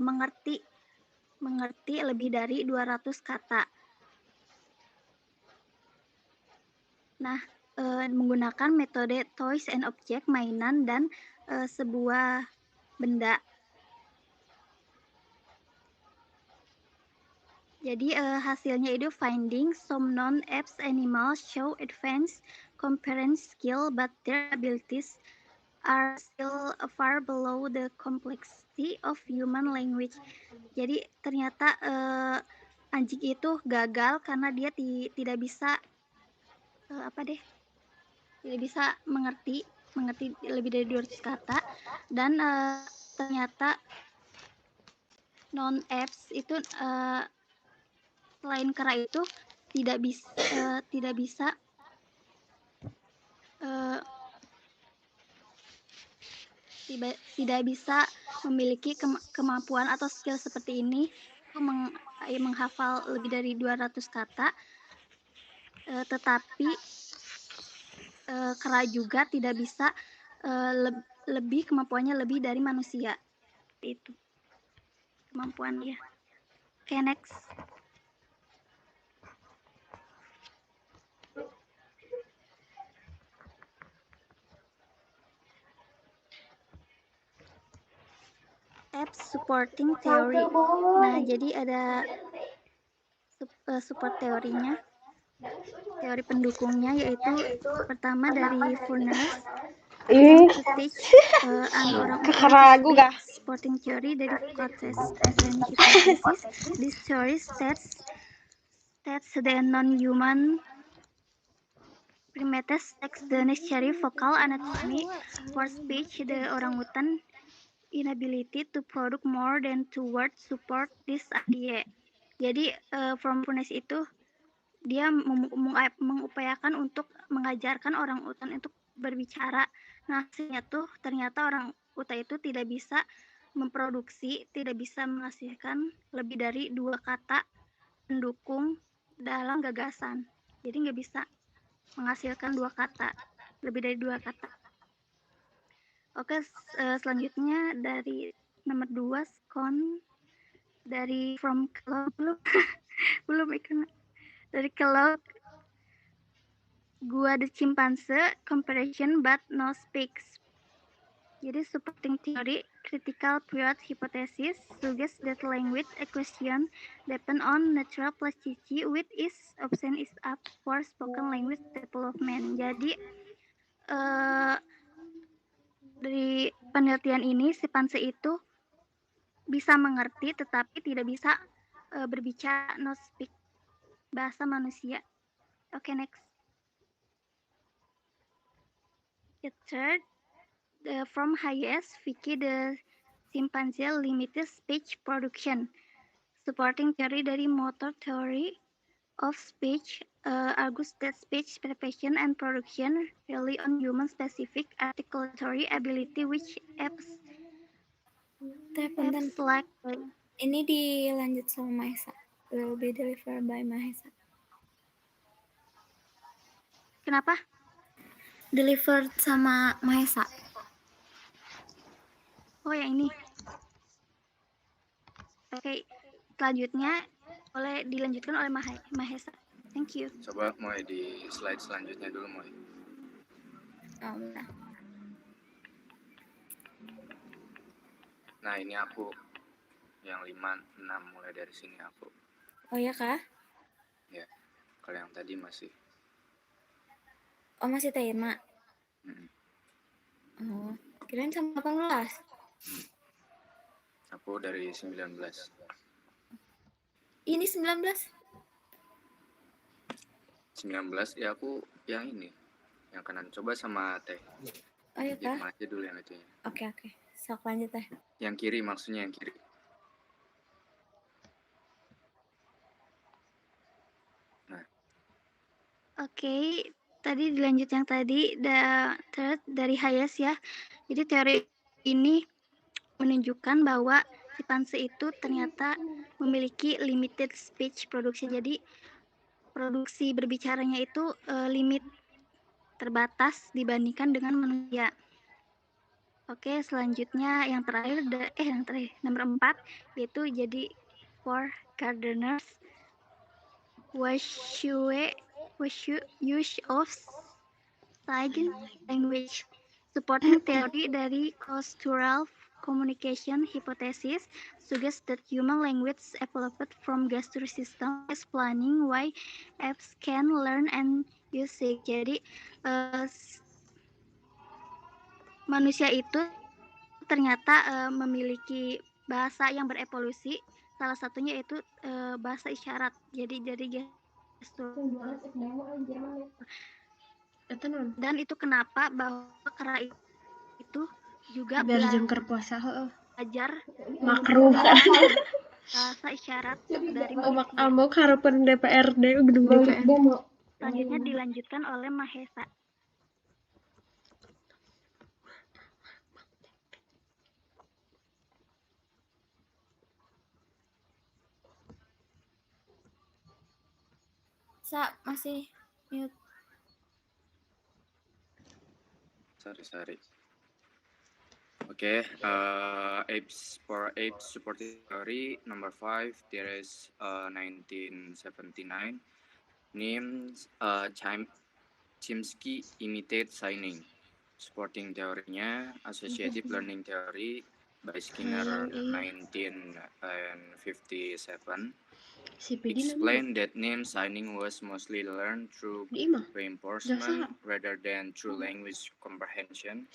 mengerti lebih dari 200 kata. Nah, menggunakan metode toys and object, mainan dan sebuah benda. Jadi hasilnya itu finding some non-apes animals show advanced comprehension skill, but their abilities are still far below the complexity of human language. Jadi ternyata anjing itu gagal karena dia tidak bisa tidak bisa mengerti lebih dari 200 kata, dan ternyata non-apes itu selain kera itu tidak bisa memiliki kemampuan atau skill seperti ini, menghafal lebih dari 200 kata, tetapi kera juga tidak bisa kemampuannya lebih dari manusia. Itu kemampuannya. Okay, next. Apes supporting theory. Nah, jadi ada support teorinya, teori pendukungnya, yaitu pertama dari Furness, to teach orang supporting theory dari Foucault's hypothesis. This theory states the non-human primates lacks the necessary vocal anatomy for speech. The orangutan inability to produce more than 2 words support this idea. Jadi from Furness itu dia mengupayakan untuk mengajarkan orang utan untuk berbicara. Nah, hasilnya tuh ternyata orang utan itu tidak bisa memproduksi, tidak bisa menghasilkan lebih dari 2 kata pendukung dalam gagasan. Jadi nggak bisa menghasilkan 2 kata, lebih dari 2 kata. Oke, selanjutnya dari nomor 2 Scone dari From Kellogg belum ikut dari Kellogg. Gua the chimpanzee comparison but no speaks. Jadi supporting theory, critical period hypothesis suggests that language acquisition depend on natural plasticity with its option is up for spoken language development. Jadi dari penelitian ini si Panse itu bisa mengerti tetapi tidak bisa berbicara, no speak, bahasa manusia. Oke, next. The third, from Hayes, Vicky the chimpanzee limited speech production, supporting theory dari motor theory of speech, argues that speech preparation and production rely on human-specific articulatory ability, which apps like ini dilanjut sama Mahesa. Will be delivered by Mahesa. Kenapa? Delivered sama Mahesa. Oh, yang ini. Oke, selanjutnya dilanjutkan oleh Mahesa. Thank you. Coba Moy di slide selanjutnya dulu Moy. Oh, benar. Nah ini aku yang 5, 6 mulai dari sini aku. Oh ya kah? Ya, kalau yang tadi masih. Oh masih Tairma. Oh, kirain sama 18. Aku dari 19. Ini 19. 19 ya aku yang ini. Yang kanan coba sama teh. Oh iya kah? Aja dulu yang itu. Oke. Sok lanjut teh. Yang kiri maksudnya yang kiri. Nah. Oke, tadi dilanjut yang tadi third dari Hayes ya. Jadi teori ini menunjukkan bahwa si Panse itu ternyata memiliki limited speech production. Jadi produksi berbicaranya itu limit, terbatas dibandingkan dengan manusia. Oke, selanjutnya yang terakhir nomor 4 yaitu jadi for gardeners use of sign language, supporting theory dari postural communication hypothesis suggests that human language evolved from gesture system, explaining why apes can learn and use it. Jadi manusia itu ternyata memiliki bahasa yang berevolusi, salah satunya itu bahasa isyarat. Jadi gestur. Dan itu kenapa bahwa kera itu juga belajar makruh bahasa isyarat dari amok harapan DPRD gedung DPR. Selanjutnya dilanjutkan oleh Mahesa. Masih mute. Sorry. Okay, apes supporting theory number 5. There is 1979. Names Chimsky imitate signing. Supporting teorinya associative learning theory by Skinner 1957. Explain that name signing was mostly learned through reinforcement rather than through language comprehension.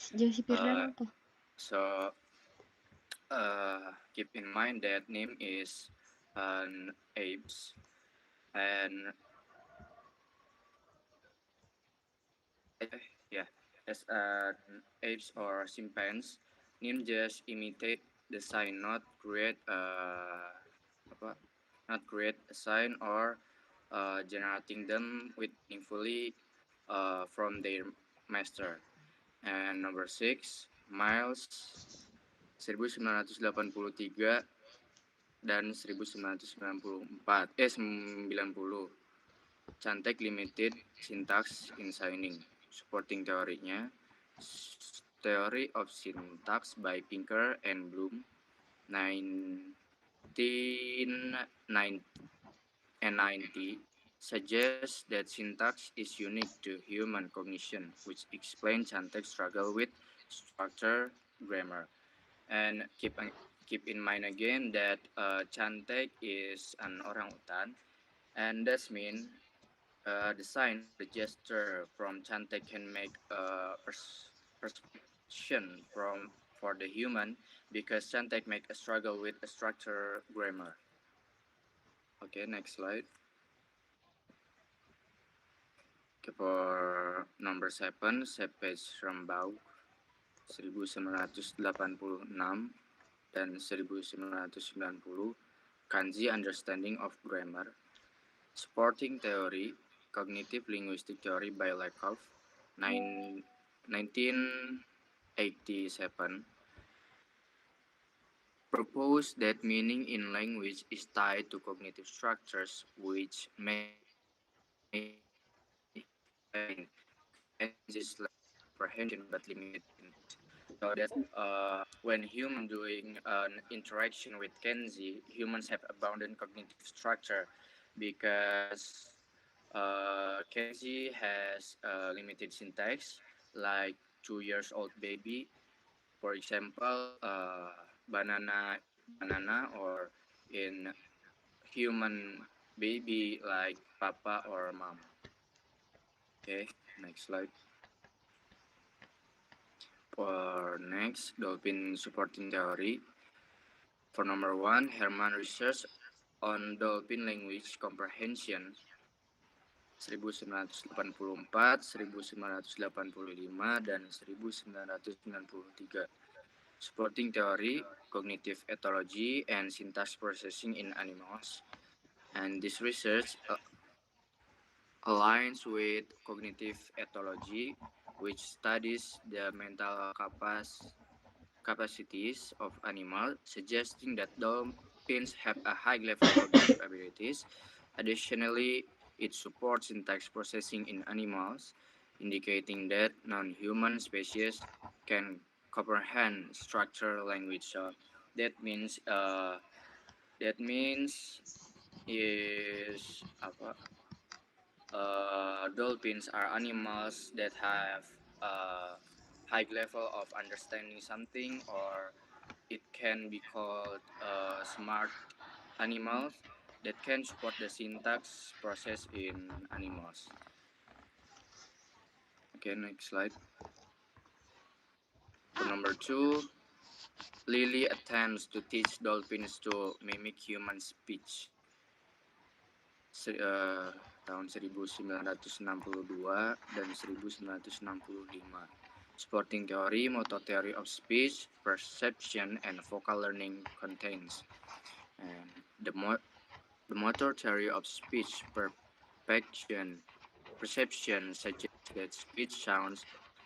So keep in mind that name is an apes and as an apes or chimpanzees, name just imitate the sign, not create a sign or generating them with meaningfully from their master. And number 6, Miles 1983 dan 1994 90. Chantek limited syntax in signing. Supporting teorinya Theory of Syntax by Pinker and Bloom, 1990, suggests that syntax is unique to human cognition, which explains Chantek's struggle with structure grammar. And keep in mind again that Chantek is an orangutan, and that means the sign or the gesture from Chantek can make a perception for the human because Chantek make a struggle with a structure grammar. Okay, next slide. Okay, for number 7, Sepes Rambau 1986 dan 1990, Kanji Understanding of Grammar, Supporting Theory, Cognitive Linguistic Theory by Lakoff, 1987, proposed that meaning in language is tied to cognitive structures which may exist comprehension but limited in it. So that when human doing an interaction with Kenzie, humans have abundant cognitive structure because Kenzie has limited syntax, like 2 years old baby. For example, banana, banana, or in human baby like papa or mom. Okay, next slide. For next, dolphin supporting theory. For number 1, Herman research on dolphin language comprehension 1984, 1985, dan 1993. Supporting theory, cognitive ethology, and syntax processing in animals. And this research aligns with cognitive ethology, which studies the mental capacities of animals, suggesting that dolphins have a high level of cognitive abilities. Additionally, it supports syntax processing in animals, indicating that non-human species can comprehend structured language. So that means is apa? Dolphins are animals that have a high level of understanding something, or it can be called smart animals that can support the syntax process in animals. Okay, next slide. For number 2, Lily attempts to teach dolphins to mimic human speech. Tahun 1962 dan 1965. Supporting theory, motor theory of speech, perception, and vocal learning contains. And the motor theory of speech perception suggests that speech sounds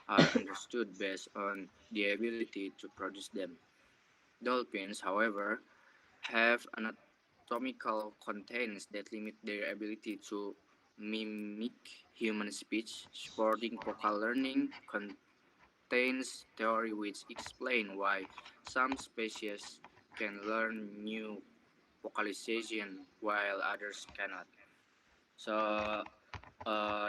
are understood based on the ability to produce them. Dolphins, however, have anatomical contains that limit their ability to mimic human speech. Supporting vocal learning contains theory which explain why some species can learn new vocalization while others cannot. So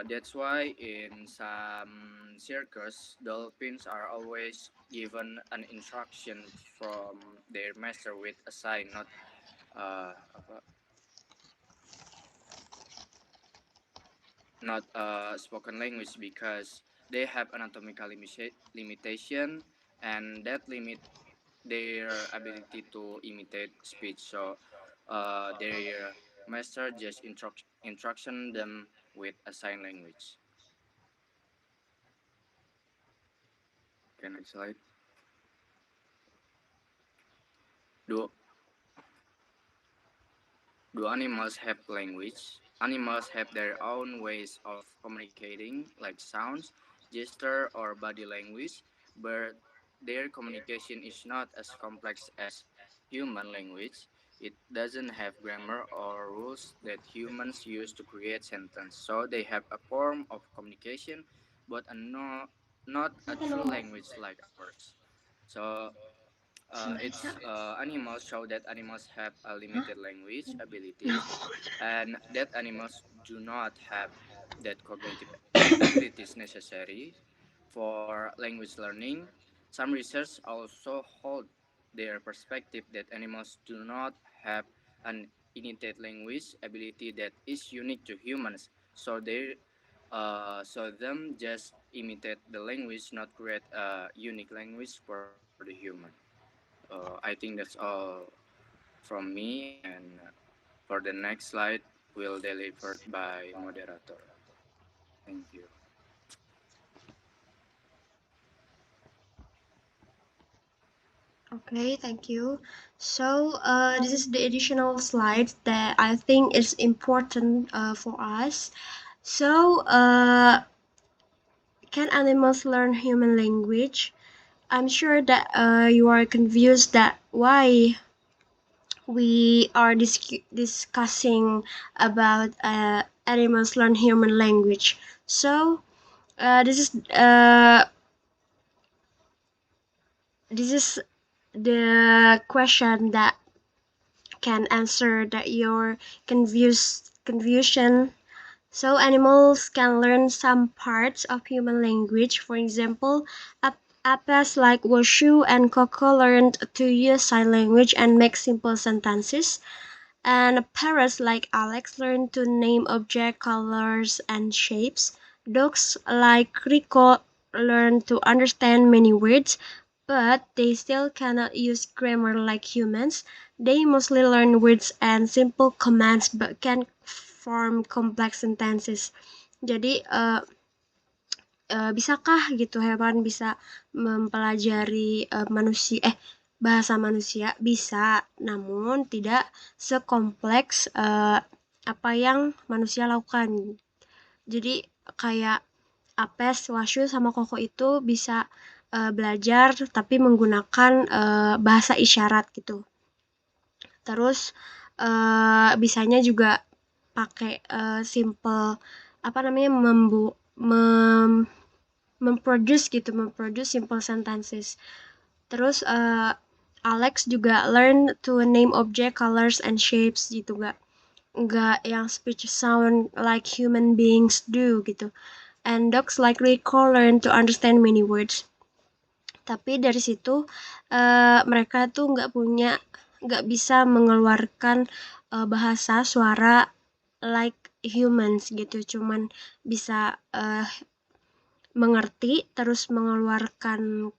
that's why in some circus, dolphins are always given an instruction from their master with a sign, not spoken language, because they have anatomical limitation, and that limit their ability to imitate speech. So their master just instruction them with a sign language. Okay, next slide. Do animals have language? Animals have their own ways of communicating, like sounds, gesture, or body language, but their communication is not as complex as human language. It doesn't have grammar or rules that humans use to create sentences, so they have a form of communication, but are not a true language like ours. So animals show that animals have a limited language ability, and that animals do not have that cognitive abilities necessary for language learning. Some research also hold their perspective that animals do not have an innate language ability that is unique to humans, so them just imitate the language, not create a unique language for the human. I think that's all from me, and for the next slide will delivered by moderator. Thank you. Okay, thank you. So this is the additional slide that I think is important for us. So can animals learn human language? I'm sure that you are confused that why we are discussing about animals learn human language. So this is the question that can answer that your confusion. So animals can learn some parts of human language. For example, apes like Washu and Coco learned to use sign language and make simple sentences. And parrots like Alex learned to name object, colors, and shapes. Dogs like Rico learn to understand many words, but they still cannot use grammar like humans. They mostly learn words and simple commands but can form complex sentences. Jadi bisakah gitu hewan bisa mempelajari bahasa manusia? Bisa, namun tidak sekompleks apa yang manusia lakukan. Jadi kayak Apes, Washu, sama Koko itu bisa belajar tapi menggunakan bahasa isyarat gitu. Terus bisanya juga pakai simple memproduce simple sentences. Terus Alex juga learn to name object, colors, and shapes gitu, nggak yang speech sound like human beings do gitu. And dogs like Rico learn to understand many words. Tapi dari situ mereka tuh nggak bisa mengeluarkan bahasa suara like humans gitu, cuman bisa mengerti terus mengeluarkan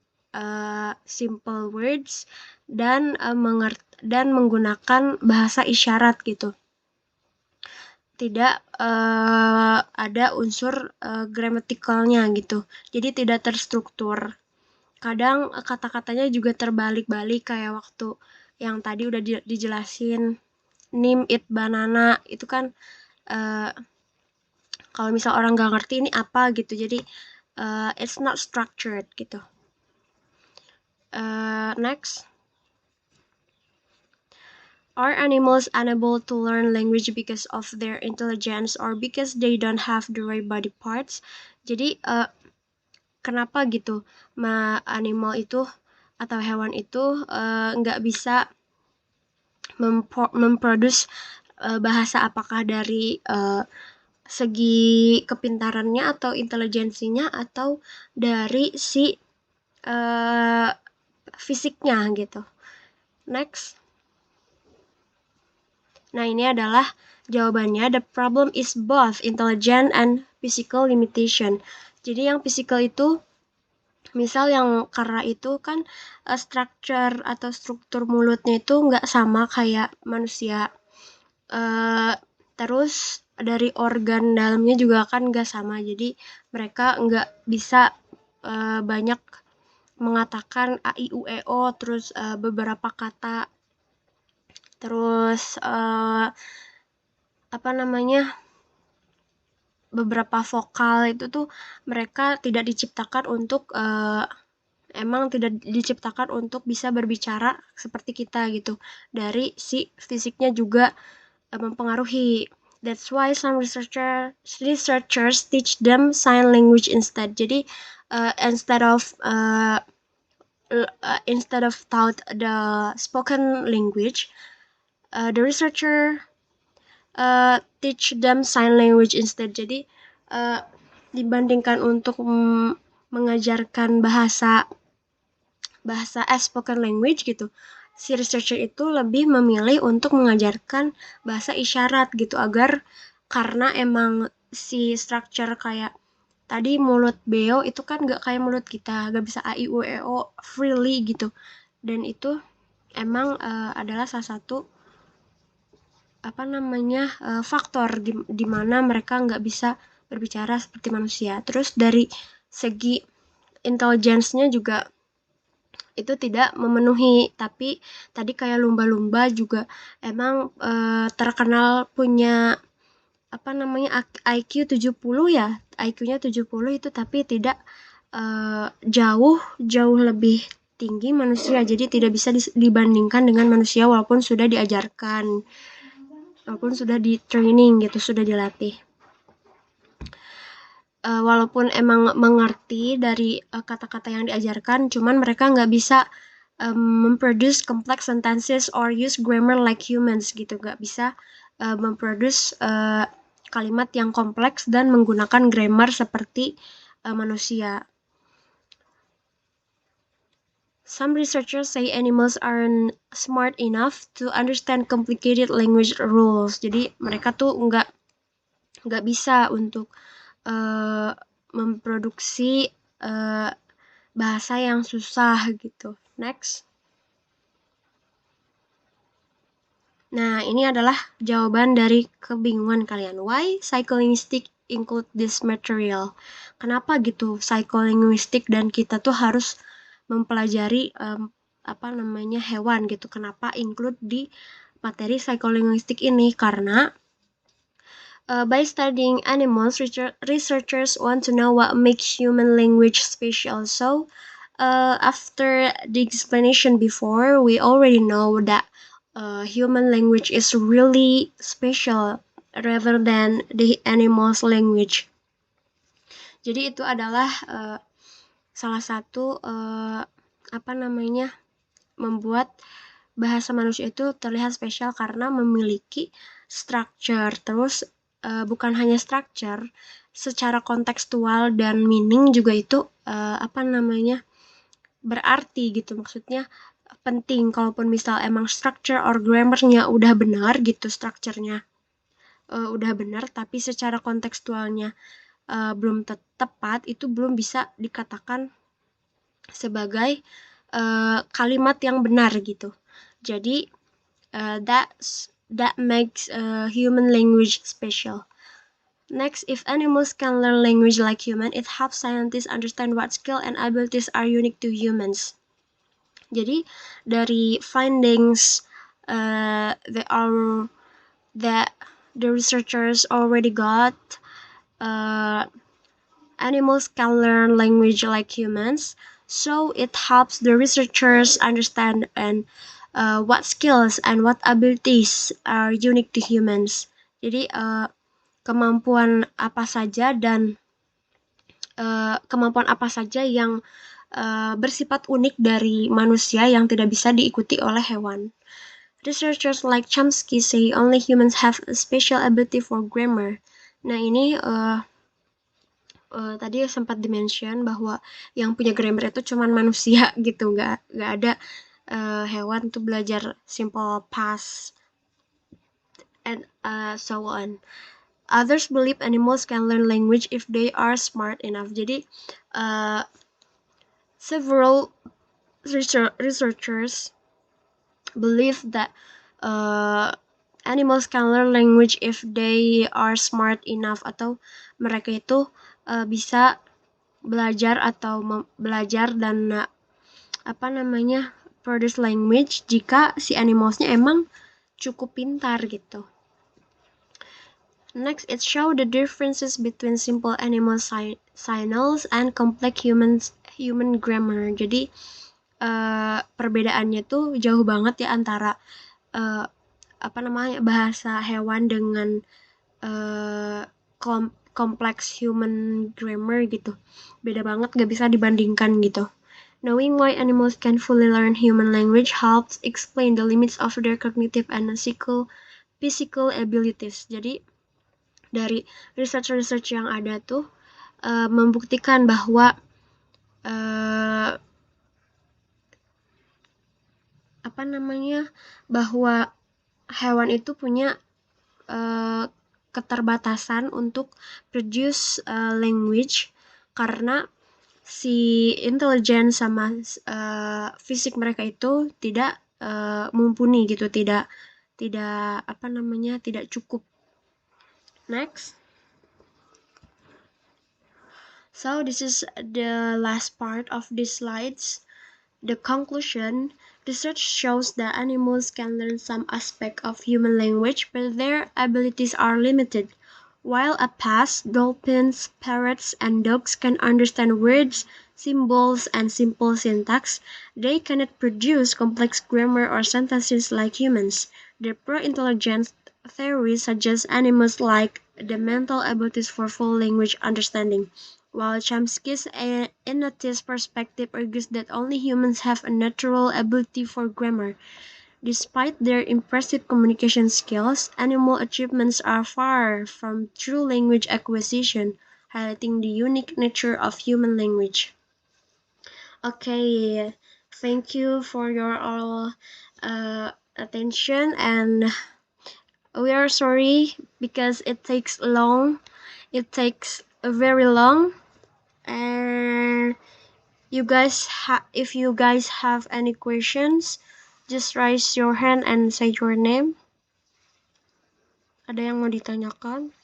simple words dan menggunakan bahasa isyarat gitu. Tidak ada unsur gramaticalnya gitu, jadi tidak terstruktur. Kadang kata-katanya juga terbalik-balik kayak waktu yang tadi udah dijelasin name it banana itu kan kalau misal orang nggak ngerti ini apa gitu, jadi it's not structured gitu. Next, are animals unable to learn language because of their intelligence or because they don't have the right body parts? Jadi kenapa gitu animal itu atau hewan itu nggak bisa memproduce bahasa, apakah dari segi kepintarannya atau intelijensinya atau dari si fisiknya gitu. Next. Nah, ini adalah jawabannya. The problem is both intelligent and physical limitation. Jadi yang physical itu, misal yang kera itu kan structure atau struktur mulutnya itu nggak sama kayak manusia. Terus dari organ dalamnya juga kan nggak sama. Jadi mereka nggak bisa banyak mengatakan a, i, u, e, o, terus beberapa kata. Terus beberapa vokal itu tuh mereka tidak diciptakan untuk bisa berbicara seperti kita gitu. Dari si fisiknya juga mempengaruhi. That's why some researchers teach them sign language instead. Jadi instead of taught the spoken language, the researcher teach them sign language instead. Jadi dibandingkan untuk mengajarkan bahasa spoken language gitu, si researcher itu lebih memilih untuk mengajarkan bahasa isyarat gitu, karena emang si structure kayak tadi mulut beo itu kan gak kayak mulut kita, gak bisa a i u e o freely gitu, dan itu emang adalah salah satu faktor di mana mereka nggak bisa berbicara seperti manusia. Terus dari segi intelligence-nya juga itu tidak memenuhi, tapi tadi kayak lumba-lumba juga emang terkenal punya IQ 70 ya, IQ-nya 70 itu, tapi tidak jauh lebih tinggi manusia, jadi tidak bisa dibandingkan dengan manusia walaupun sudah diajarkan, walaupun sudah di training gitu, sudah dilatih. Walaupun emang mengerti dari kata-kata yang diajarkan, cuman mereka nggak bisa memproduce complex sentences or use grammar like humans gitu, nggak bisa memproduce kalimat yang kompleks dan menggunakan grammar seperti manusia. Some researchers say animals aren't smart enough to understand complicated language rules. Jadi mereka tuh nggak bisa untuk memproduksi bahasa yang susah gitu. Next. Nah, ini adalah jawaban dari kebingungan kalian. Why psycholinguistic include this material? Kenapa gitu psycholinguistic dan kita tuh harus mempelajari hewan gitu? Kenapa include di materi psycholinguistic ini? Karena by studying animals, researchers want to know what makes human language special. So, after the explanation before, we already know that human language is really special rather than the animal's language. Jadi itu adalah salah satu membuat bahasa manusia itu terlihat spesial karena memiliki structure. Terus bukan hanya structure, secara kontekstual dan meaning juga itu berarti gitu, maksudnya penting. Kalaupun misal emang structure or grammar-nya udah benar gitu, structure-nya udah benar, tapi secara kontekstualnya belum tepat, itu belum bisa dikatakan sebagai kalimat yang benar gitu. Jadi that makes human language special. Next, if animals can learn language like human, it helps scientists understand what skill and abilities are unique to humans. Jadi dari findings that the researchers already got, animals can learn language like humans, so it helps the researchers understand and what skills and what abilities are unique to humans. Jadi kemampuan apa saja yang bersifat unik dari manusia yang tidak bisa diikuti oleh hewan. Researchers like Chomsky say only humans have a special ability for grammar. Nah, ini tadi sempat dimention bahwa yang punya grammar itu cuma manusia gitu, nggak ada hewan tuh belajar simple past and so on. Others believe animals can learn language if they are smart enough. Jadi several researchers believe that animals can learn language if they are smart enough, atau mereka itu bisa belajar dan produce language jika si animalsnya emang cukup pintar gitu. Next, it shows the differences between simple animal signals and complex human grammar. Jadi perbedaannya tuh jauh banget ya antara bahasa hewan dengan complex human grammar gitu. Beda banget, gak bisa dibandingkan gitu. Knowing why animals can fully learn human language helps explain the limits of their cognitive and physical abilities. Jadi dari research yang ada tuh membuktikan bahwa bahwa hewan itu punya keterbatasan untuk produce language karena si intelligence sama fisik mereka itu tidak mumpuni gitu, tidak cukup. Next. So this is the last part of these slides. The conclusion: research shows that animals can learn some aspect of human language, but their abilities are limited. While apes, dolphins, parrots, and dogs can understand words, symbols, and simple syntax, they cannot produce complex grammar or sentences like humans. The pro-intelligence theory suggests animals lack the mental abilities for full language understanding, while Chomsky's innatist perspective argues that only humans have a natural ability for grammar. Despite their impressive communication skills, animal achievements are far from true language acquisition, highlighting the unique nature of human language. Okay, thank you for your all attention, and we are sorry because it takes very long. And if you guys have any questions, just raise your hand and say your name. Ada yang mau ditanyakan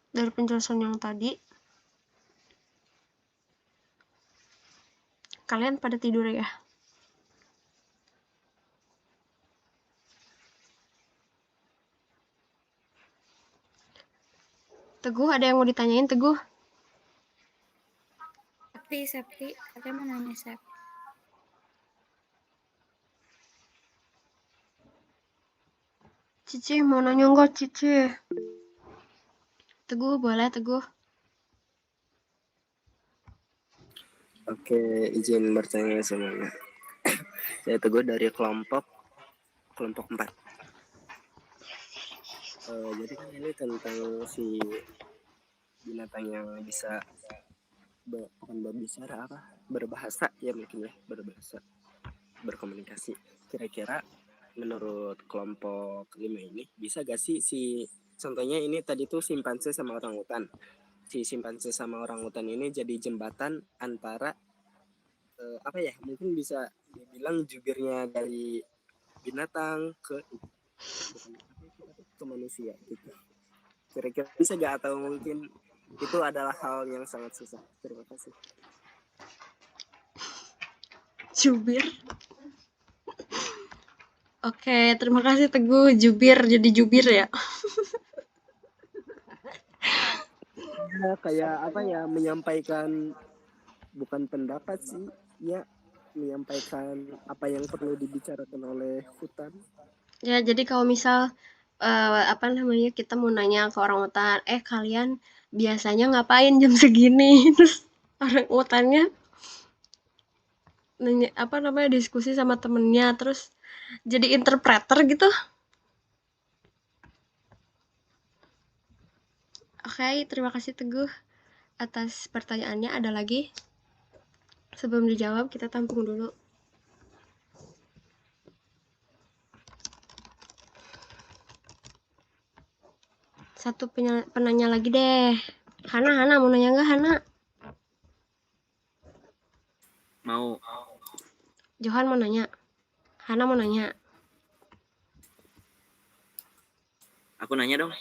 dari penjelasan yang tadi? Kalian pada tidur ya? Teguh, ada yang mau ditanyain, Teguh? Septi, katanya mau nanya Sep. Cici, mau nanya nggak, Cici? Teguh, boleh, Teguh? Oke, izin bertanya semuanya. Saya Teguh dari kelompok 4. Jadi kan ini tentang si binatang yang bisa berbahasa ya, mungkin ya, berkomunikasi. Kira-kira menurut kelompok 5 ini bisa gak sih contohnya ini tadi tuh simpanse sama orangutan. Si simpanse sama orangutan ini jadi jembatan antara mungkin bisa dibilang jubirnya dari binatang ke manusia gitu. Kira-kira bisa gak, atau mungkin itu adalah hal yang sangat susah? Terima kasih. Jubir. Oke, terima kasih Teguh. Jadi jubir ya. Kayak menyampaikan, bukan pendapat sih ya, menyampaikan apa yang perlu dibicarakan oleh hutan. Ya, jadi kalau misal kita mau nanya ke orang hutan, kalian biasanya ngapain jam segini? Terus orang hutannya nanya, diskusi sama temennya, terus jadi interpreter gitu. Oke, terima kasih Teguh atas pertanyaannya. Ada lagi? Sebelum dijawab, kita tampung dulu. Satu penanya lagi deh. Hana mau nanya nggak, Hana? Mau. Johan mau nanya. Hana mau nanya. Aku nanya dong.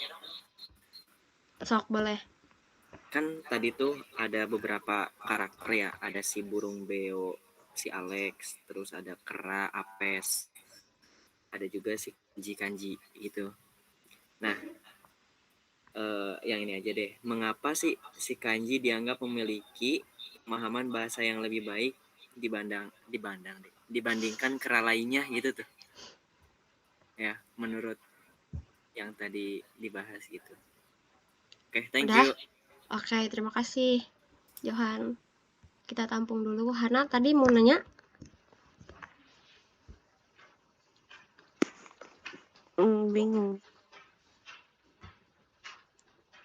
Sok, boleh. Kan tadi tuh ada beberapa karakter ya. Ada si burung beo, si Alex, terus ada kera, apes. Ada juga si kanji gitu. Nah, yang ini aja deh. Mengapa sih si kanji dianggap memiliki pemahaman bahasa yang lebih baik dibandingkan kera lainnya gitu tuh? Ya, menurut yang tadi dibahas gitu. Oke, thank you. Oke, terima kasih Johan. Kita tampung dulu. Hana tadi mau nanya? Bingung.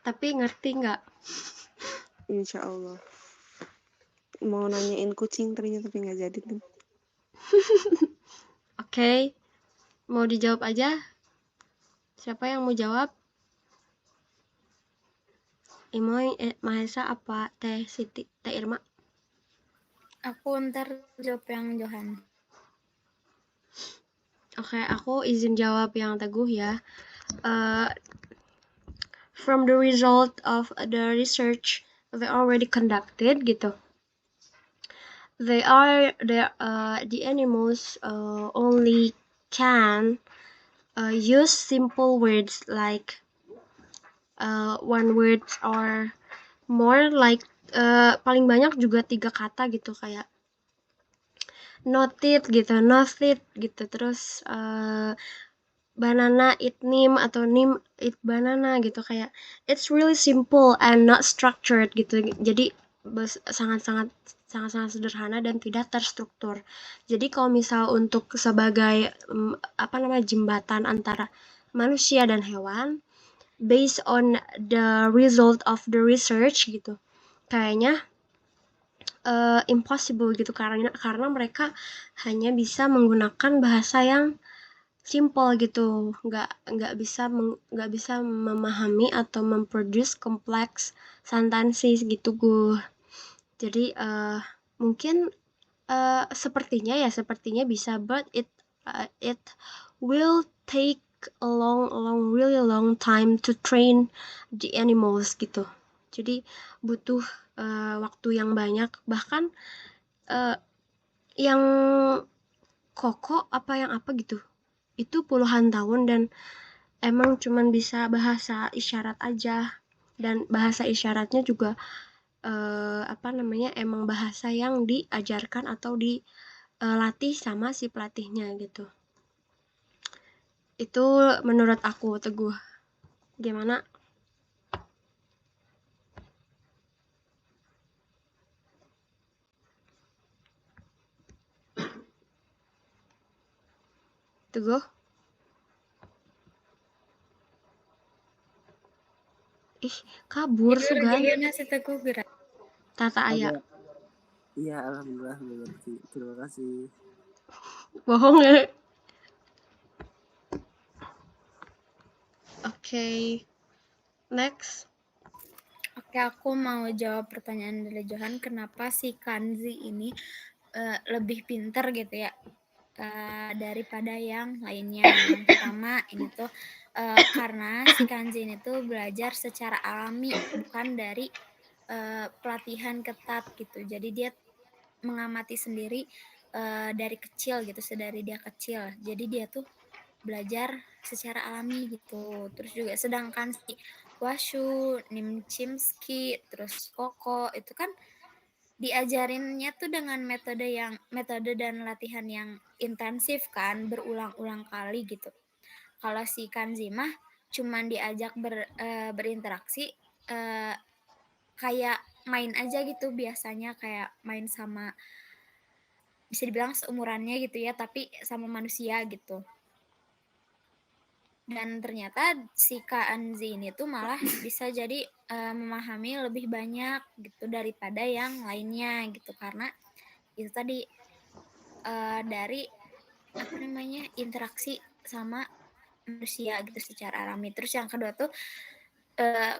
Tapi ngerti nggak? Insya Allah. Mau nanyain kucing ternyata tapi nggak jadi tuh. Oke, mau dijawab aja? Siapa yang mau jawab? Imoy, Mahesa, apa Teh Siti, Teh Irma? Aku ntar jawab yang Johan. Oke, aku izin jawab yang Teguh ya. From the result of the research they already conducted gitu, the animals only can use simple words like one word or more, like paling banyak juga 3 kata gitu, kayak noted gitu, terus banana eat nim atau nim eat banana gitu, kayak it's really simple and not structured gitu. Jadi sangat-sangat sederhana dan tidak terstruktur. Jadi kalau misal untuk sebagai jembatan antara manusia dan hewan based on the result of the research gitu, kayaknya impossible gitu, karena mereka hanya bisa menggunakan bahasa yang simple gitu, nggak bisa memahami atau memproduce kompleks sentences gitu gue. Jadi mungkin sepertinya bisa, but it will take a really long time to train the animals gitu. Jadi butuh waktu yang banyak, bahkan yang koko apa gitu, itu puluhan tahun, dan emang cuman bisa bahasa isyarat aja, dan bahasa isyaratnya juga emang bahasa yang diajarkan atau dilatih sama si pelatihnya gitu. Itu menurut aku, Teguh. Gimana? Teguh? Ih, kabur sugan. Tata Aya. Iya, alhamdulillah mengerti. Terima kasih. Bohong ya. Oke. Next. Oke, aku mau jawab pertanyaan dari Johan, kenapa si Kanzi ini lebih pinter gitu ya daripada yang lainnya. Yang pertama ini tuh karena si Kanzi ini tuh belajar secara alami, bukan dari pelatihan ketat gitu. Jadi dia mengamati sendiri dari kecil gitu, sedari dia kecil. Jadi dia tuh belajar secara alami gitu. Terus juga sedangkan si Washu, Nim Chimsky, terus Koko itu kan diajarinnya tuh dengan metode dan latihan yang intensif kan, berulang-ulang kali gitu. Kalau si Kanzi mah cuman diajak berinteraksi kayak main aja gitu, biasanya kayak main sama, bisa dibilang seumurannya gitu ya, tapi sama manusia gitu. Dan ternyata si Kanzi ini tuh malah bisa jadi memahami lebih banyak gitu daripada yang lainnya gitu, karena itu tadi dari interaksi sama manusia gitu secara alami. Terus yang kedua tuh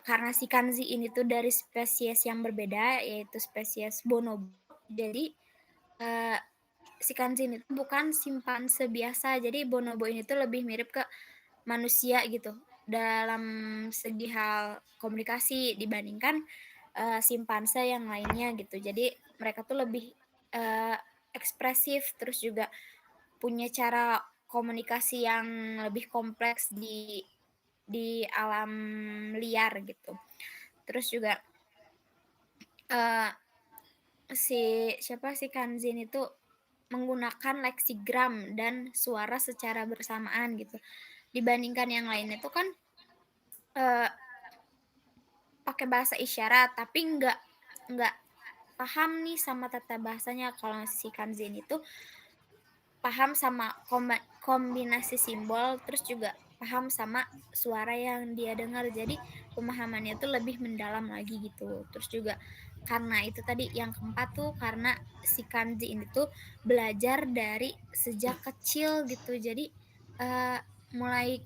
karena si Kanzi ini tuh dari spesies yang berbeda, yaitu spesies bonobo, jadi si Kanzi ini tuh bukan simpanse biasa. Jadi bonobo ini tuh lebih mirip ke manusia gitu dalam segi hal komunikasi dibandingkan simpanse yang lainnya gitu. Jadi mereka tuh lebih ekspresif, terus juga punya cara komunikasi yang lebih kompleks di alam liar gitu. Terus juga si Kanzin itu menggunakan leksigram dan suara secara bersamaan gitu. Dibandingkan yang lain itu kan pakai bahasa isyarat tapi nggak paham nih sama tata bahasanya. Kalau si Kanzi ini tuh paham sama kombinasi simbol, terus juga paham sama suara yang dia dengar. Jadi pemahamannya tuh lebih mendalam lagi gitu. Terus juga karena itu tadi yang keempat tuh karena si Kanzi ini tuh belajar dari sejak kecil gitu. Jadi mulai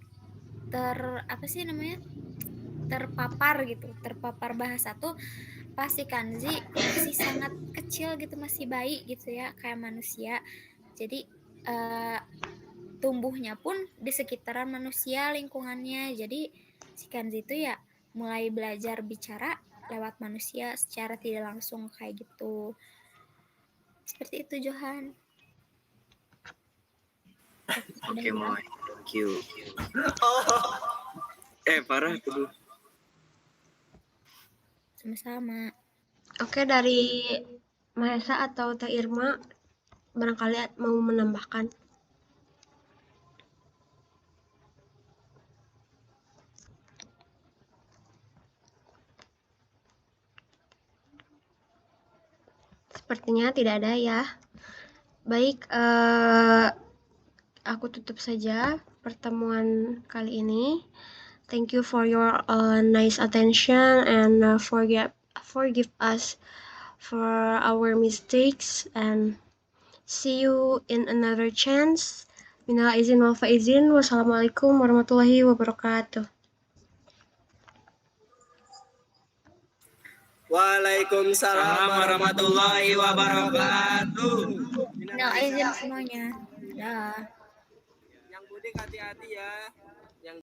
terpapar bahasa tuh pasti Kanzi masih sangat kecil gitu, masih bayi gitu ya, kayak manusia. Jadi tumbuhnya pun di sekitaran manusia lingkungannya. Jadi si Kanzi itu ya mulai belajar bicara lewat manusia secara tidak langsung kayak gitu. Seperti itu, Johan. Oke, Moy. Thank you. Parah tuh. Sama-sama. Oke, dari Mahesa atau Teh Irma barangkali mau menambahkan. Sepertinya tidak ada ya. Baik, aku tutup saja pertemuan kali ini. Thank you for your nice attention and forgive us for our mistakes and see you in another chance. Minal izin wal faizin. Wassalamualaikum warahmatullahi wabarakatuh. Waalaikumsalam warahmatullahi wabarakatuh. Minal izin semuanya. Dah. Yang mudik hati-hati ya.